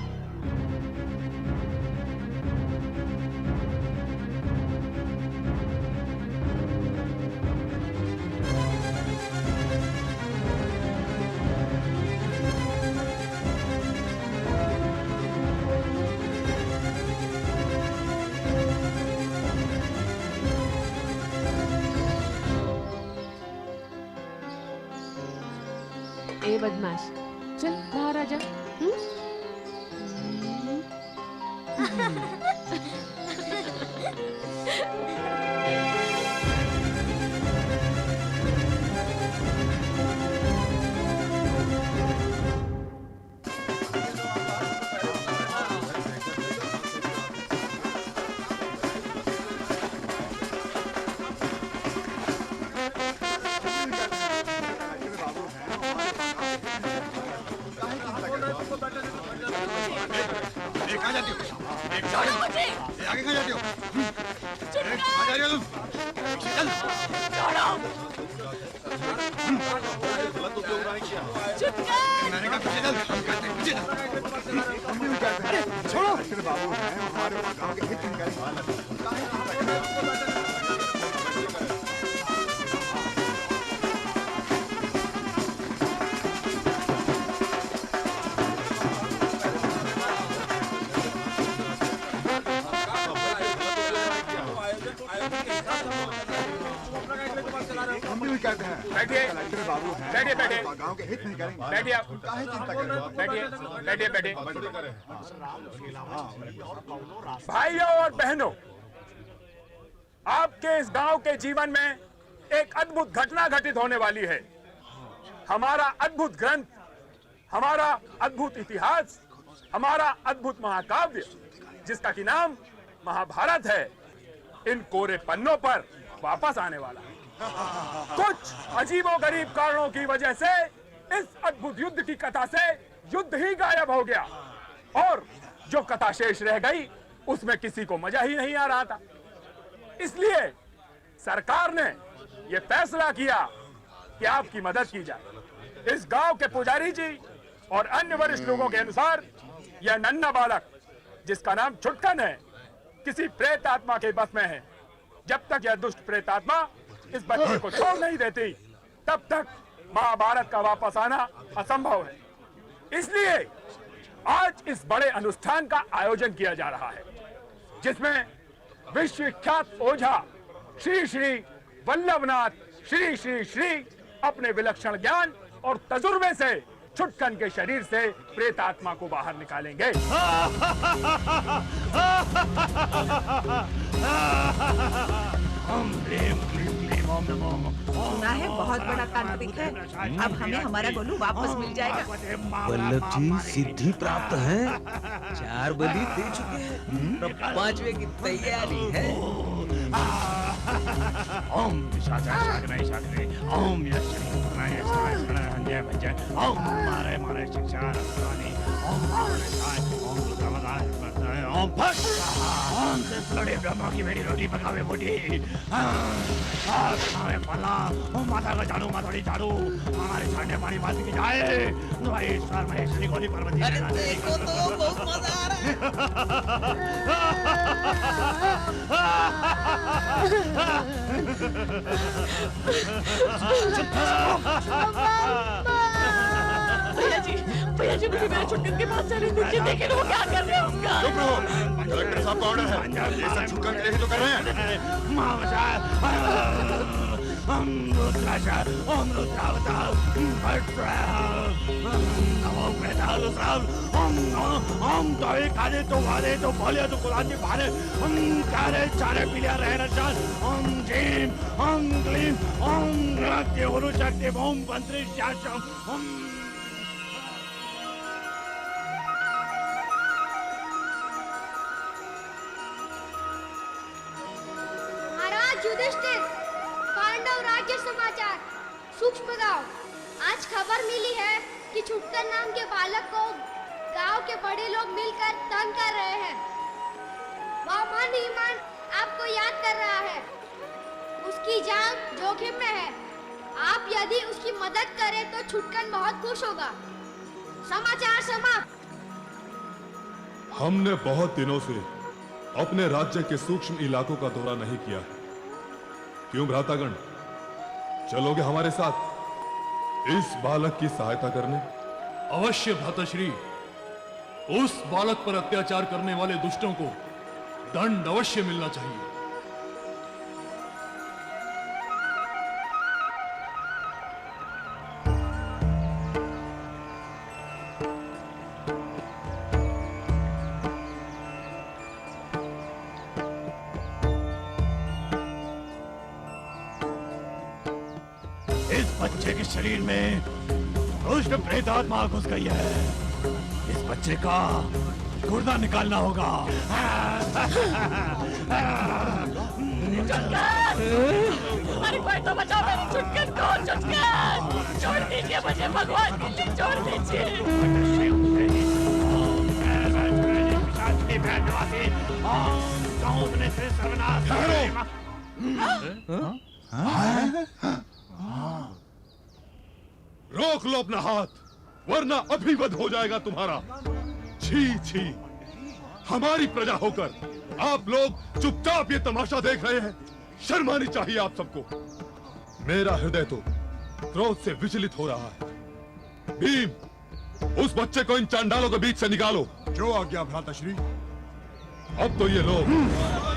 ए बदमाश, चल बाहर आ जा। आगे कहाँ जाती हो? कहाँ जा रही हो तुम? चल। मैंने कहा पीछे चल। पीछे चल। छोड़ो। बाबू हैं हमारे गाँव के हित बैठिए बैठिए बैठिए गाँव के हित नहीं करेंगे। बैठिए आप बैठिए बैठिए बैठिए भाइयों और बहनों, आपके इस गांव के जीवन में एक अद्भुत घटना घटित होने वाली है। हमारा अद्भुत ग्रंथ, हमारा अद्भुत इतिहास, हमारा अद्भुत महाकाव्य जिसका कि नाम महाभारत है, इन कोरे पन्नों पर वापस आने वाला है। कुछ अजीबोगरीब कारणों की वजह से इस अद्भुत युद्ध की कथा से युद्ध ही गायब हो गया और जो कथा शेष रह गई उसमें किसी को मजा ही नहीं आ रहा था। इसलिए सरकार ने यह फैसला किया कि आपकी मदद की जाए। इस गांव के पुजारी जी और अन्य वरिष्ठ लोगों के अनुसार यह नन्हा बालक जिसका नाम छुटकन है किसी प्रेत आत्मा के बस में है। जब तक यह दुष्ट प्रेत आत्मा इस बच्चे को छोड़ नहीं देती तब तक महाभारत का वापस आना असंभव है। इसलिए आज इस बड़े अनुष्ठान का आयोजन किया जा रहा है जिसमें विश्वविख्यात ओझा श्री श्री वल्लभनाथ श्री श्री श्री अपने विलक्षण ज्ञान और तजुर्बे से छुटकन के शरीर से प्रेत आत्मा को बाहर निकालेंगे। सुना है बहुत बड़ा तांत्रिक है। अब हमें हमारा गोलू वापस मिल जाएगा। वल्लभ जी सिद्धि प्राप्त है, 4 बलि दे चुके हैं, अब 5वें की तैयारी है। ओम ओम ओम मारे मारे शिक्षा ओम फट ओम से बड़े ब्रह्मा की मेरी रोटी पकावे बूढ़ी पला ओम माता का झाड़ू माथोड़ी झाड़ू हमारे छाने पानी बात की जाए ईश्वर महेश्वरी गोली पार्वती। अरे देखो तो बहुत मजा आ भैया जी मुझे मेरे छुटकन के पास जाने दीजिए, देखें वो क्या कर रहे हैं उसका। चुप रहो, कलेक्टर साहब का ऑर्डर है, ये सब छुटकन के लिए ही तो कर रहे हैं। ओम रुद्राशा ओम रुद्रावतार नमो प्रेतालुसाल ओम ओम तोय काले तो वाले तो बोले तो कुलाती भारे ओम चारे चारे पिलिया रहे रचान ओम जीम ओम ग्लीम ओम ग्रह गुरु शक्ति ओम मंत्री शासम ओम। युधिष्ठिर, पांडव राज्य समाचार। सूक्ष्म गांव, आज खबर मिली है कि छुटकन नाम के बालक को गांव के बड़े लोग मिलकर तंग कर रहे हैं। वह मन ही मन आपको याद कर रहा है। उसकी जान जोखिम में है। आप यदि उसकी मदद करें तो छुटकन बहुत खुश होगा। समाचार समाप्त। हमने बहुत दिनों से अपने राज्य के सूक्ष्म इलाकों का दौरा नहीं किया। क्यों भ्रातागण, चलोगे हमारे साथ इस बालक की सहायता करने? अवश्य भ्राताश्री, उस बालक पर अत्याचार करने वाले दुष्टों को दंड अवश्य मिलना चाहिए। इस बच्चे के शरीर में दुष्ट प्रेत आत्मा घुस गई है। इस बच्चे का गुर्दा निकालना होगा। हमारी कोई तो बचाओ मेरी छुटकन को, छुटकन छोड़ दीजिए मुझे, भगवान के लिए छोड़ दीजिए। रोक लो अपना हाथ, वरना अभी वध हो जाएगा तुम्हारा। छी छी, हमारी प्रजा होकर आप लोग चुपचाप ये तमाशा देख रहे हैं। शर्म आनी चाहिए आप सबको। मेरा हृदय तो क्रोध से विचलित हो रहा है। भीम, उस बच्चे को इन चांडालों के बीच से निकालो। जो आज्ञा भ्राताश्री। अब तो ये लोग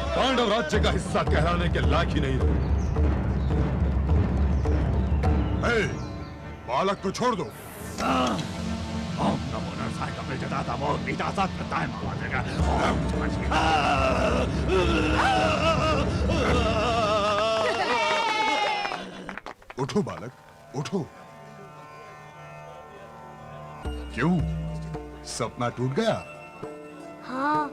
पांडव राज्य का हिस्सा कहलाने के लायक ही नहीं रहे। बालक को छोड़ दो। ओम नमो नरसाय का प्रजदाता मोह पिता सात प्रताय मावादेगा। उठो बालक, उठो। क्यों, सपना टूट गया? हाँ,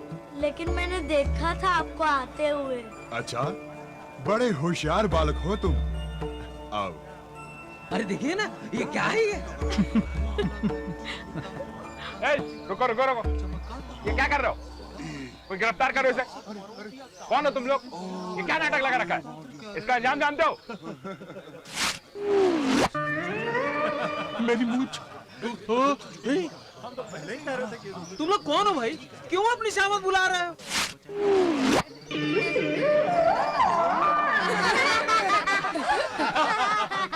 लेकिन मैंने देखा था आपको आते हुए। अच्छा, बड़े होशियार बालक हो तुम। आओ। अरे देखिए ना, ये क्या है ये? रुको रुको रुको, ये क्या कर रहे हो? कोई गिरफ्तार करो इसे। कौन हो तुम लोग? ये क्या नाटक लगा रखा है? इसका अंजाम जानते हो? मेरी मूंछ। तुम लोग कौन हो भाई? क्यों अपनी शामत बुला रहे हो?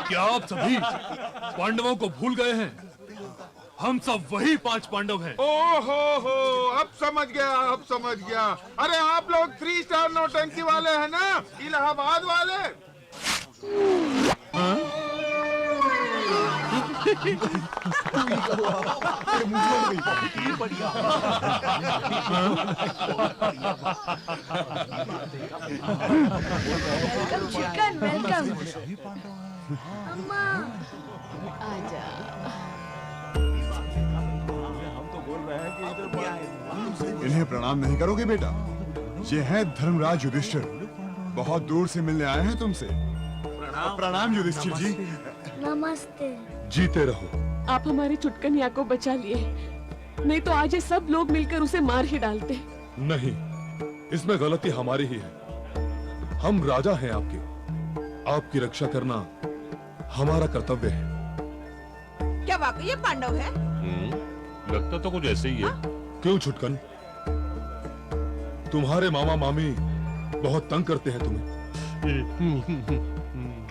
क्या आप सभी पांडवों को भूल गए हैं? हम सब वही 5 पांडव हैं। ओहो हो, अब समझ गया, अब समझ गया। अरे आप लोग 3 स्टार नौटंकी वाले हैं ना, इलाहाबाद वाले। वेलकम। अम्मा। आजा। इन्हें प्रणाम नहीं करोगे बेटा? ये है धर्मराज युधिष्ठिर, बहुत दूर से मिलने आए हैं तुमसे। प्रणाम युधिष्ठिर जी। नमस्ते। जीते रहो। आप हमारे चुटकनिया को बचा लिए, नहीं तो आज ये सब लोग मिलकर उसे मार ही डालते। नहीं, इसमें गलती हमारी ही है। हम राजा हैं आपके, आपकी रक्षा करना हमारा कर्तव्य है। क्या वाकई ये पांडव है? लगता तो कुछ ऐसे ही है। क्यों छुटकन, तुम्हारे मामा मामी बहुत तंग करते हैं तुम्हें?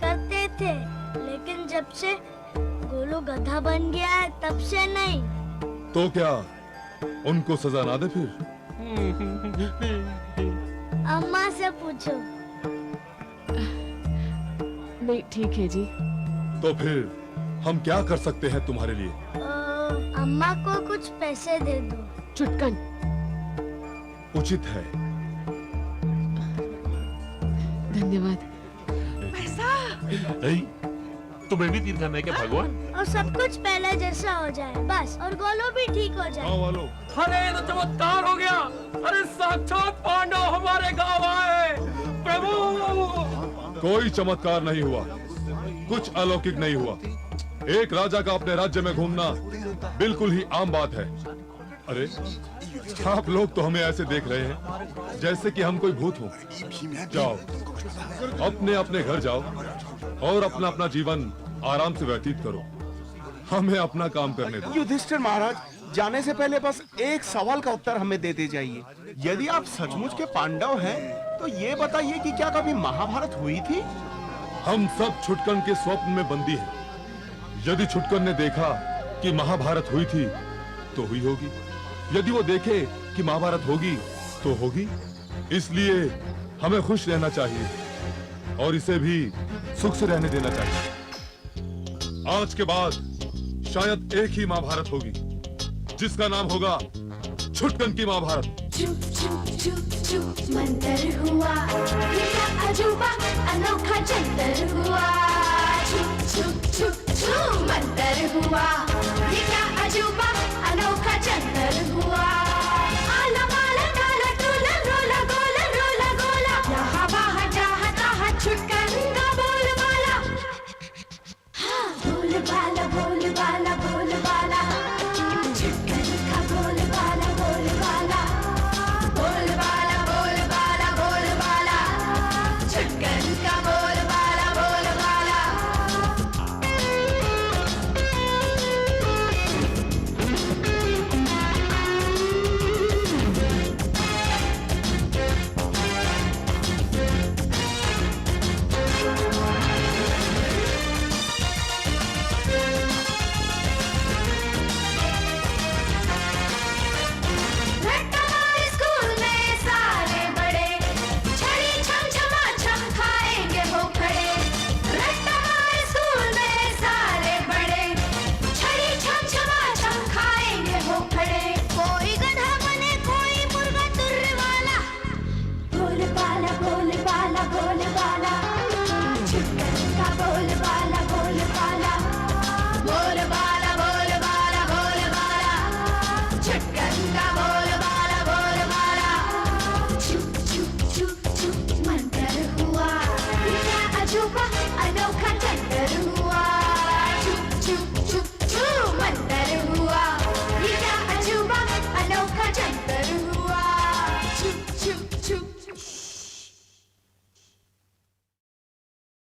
करते थे, लेकिन जब से गोलू गधा बन गया है तब से नहीं। तो क्या उनको सजा ना दे फिर? अम्मा से पूछो। नहीं, ठीक है जी। तो फिर हम क्या कर सकते हैं तुम्हारे लिए? अम्मा को कुछ पैसे दे दो। चुटकन। उचित है। धन्यवाद। तुम्हें भी तीर खाना है क्या भगवान? और सब कुछ पहले जैसा हो जाए बस, और गोलू भी ठीक हो जाए। वालों। अरे तो चमत्कार हो गया। अरे साक्षात पांडव हमारे गांव आए। प्रभु, कोई चमत्कार नहीं हुआ, कुछ अलौकिक नहीं हुआ। एक राजा का अपने राज्य में घूमना बिल्कुल ही आम बात है। अरे आप लोग तो हमें ऐसे देख रहे हैं जैसे कि हम कोई भूत हों। जाओ, अपने अपने घर जाओ और अपना अपना जीवन आराम से व्यतीत करो। हमें अपना काम करने दो। युधिष्ठिर महाराज, जाने से पहले बस एक सवाल का उत्तर हमें देते जाइए। यदि आप सचमुच के पांडव हैं, तो ये बताइए कि क्या कभी महाभारत हुई थी? हम सब छुटकन के स्वप्न में बंदी हैं। यदि छुटकन ने देखा कि महाभारत हुई थी तो हुई होगी, यदि वो देखे कि महाभारत होगी तो होगी। इसलिए हमें खुश रहना चाहिए और इसे भी सुख से रहने देना चाहिए। आज के बाद शायद एक ही महाभारत होगी, जिसका नाम होगा छुटकन की महाभारत। चुप चुप चुप चुप मंतर हुआ, ये क्या अजूबा अनोखा जंतर हुआ। चुप चुप हुआ, ये क्या अजूबा अनोखा जंतर हुआ। आला माला काला टोला रोला गोला रोला गोला, यहाँ वहाँ जहाँ तहाँ छुटकन का बोलबाला। हाँ बोलबाला बोलबाला बोलबाला, छुटकन का बोलबाला बोलबाला। बोलबाला बोलबाला बोलबाला, छुटकन का बोलबाला बोलबाला। रट्टा मारे स्कूल में सारे बड़े, छड़ी छम छमा छम खाएंगे हो खड़े। रट्टा मारे स्कूल में सारे बड़े, छड़ी छम छमा छम खाएंगे हो खड़े। कोई गधा बने कोई मुर्गा तुर्रे वाला, बोलबाला बोलबाला बोलबाला, छुटकन का बोलबाला बोलबाला। बोलबाला बोलबाला बोलबाला, छुटकन का बोलबाला बोलबाला। छुप छुप छुप छुप मंतर हुआ, ये क्या अजूबा अनोखा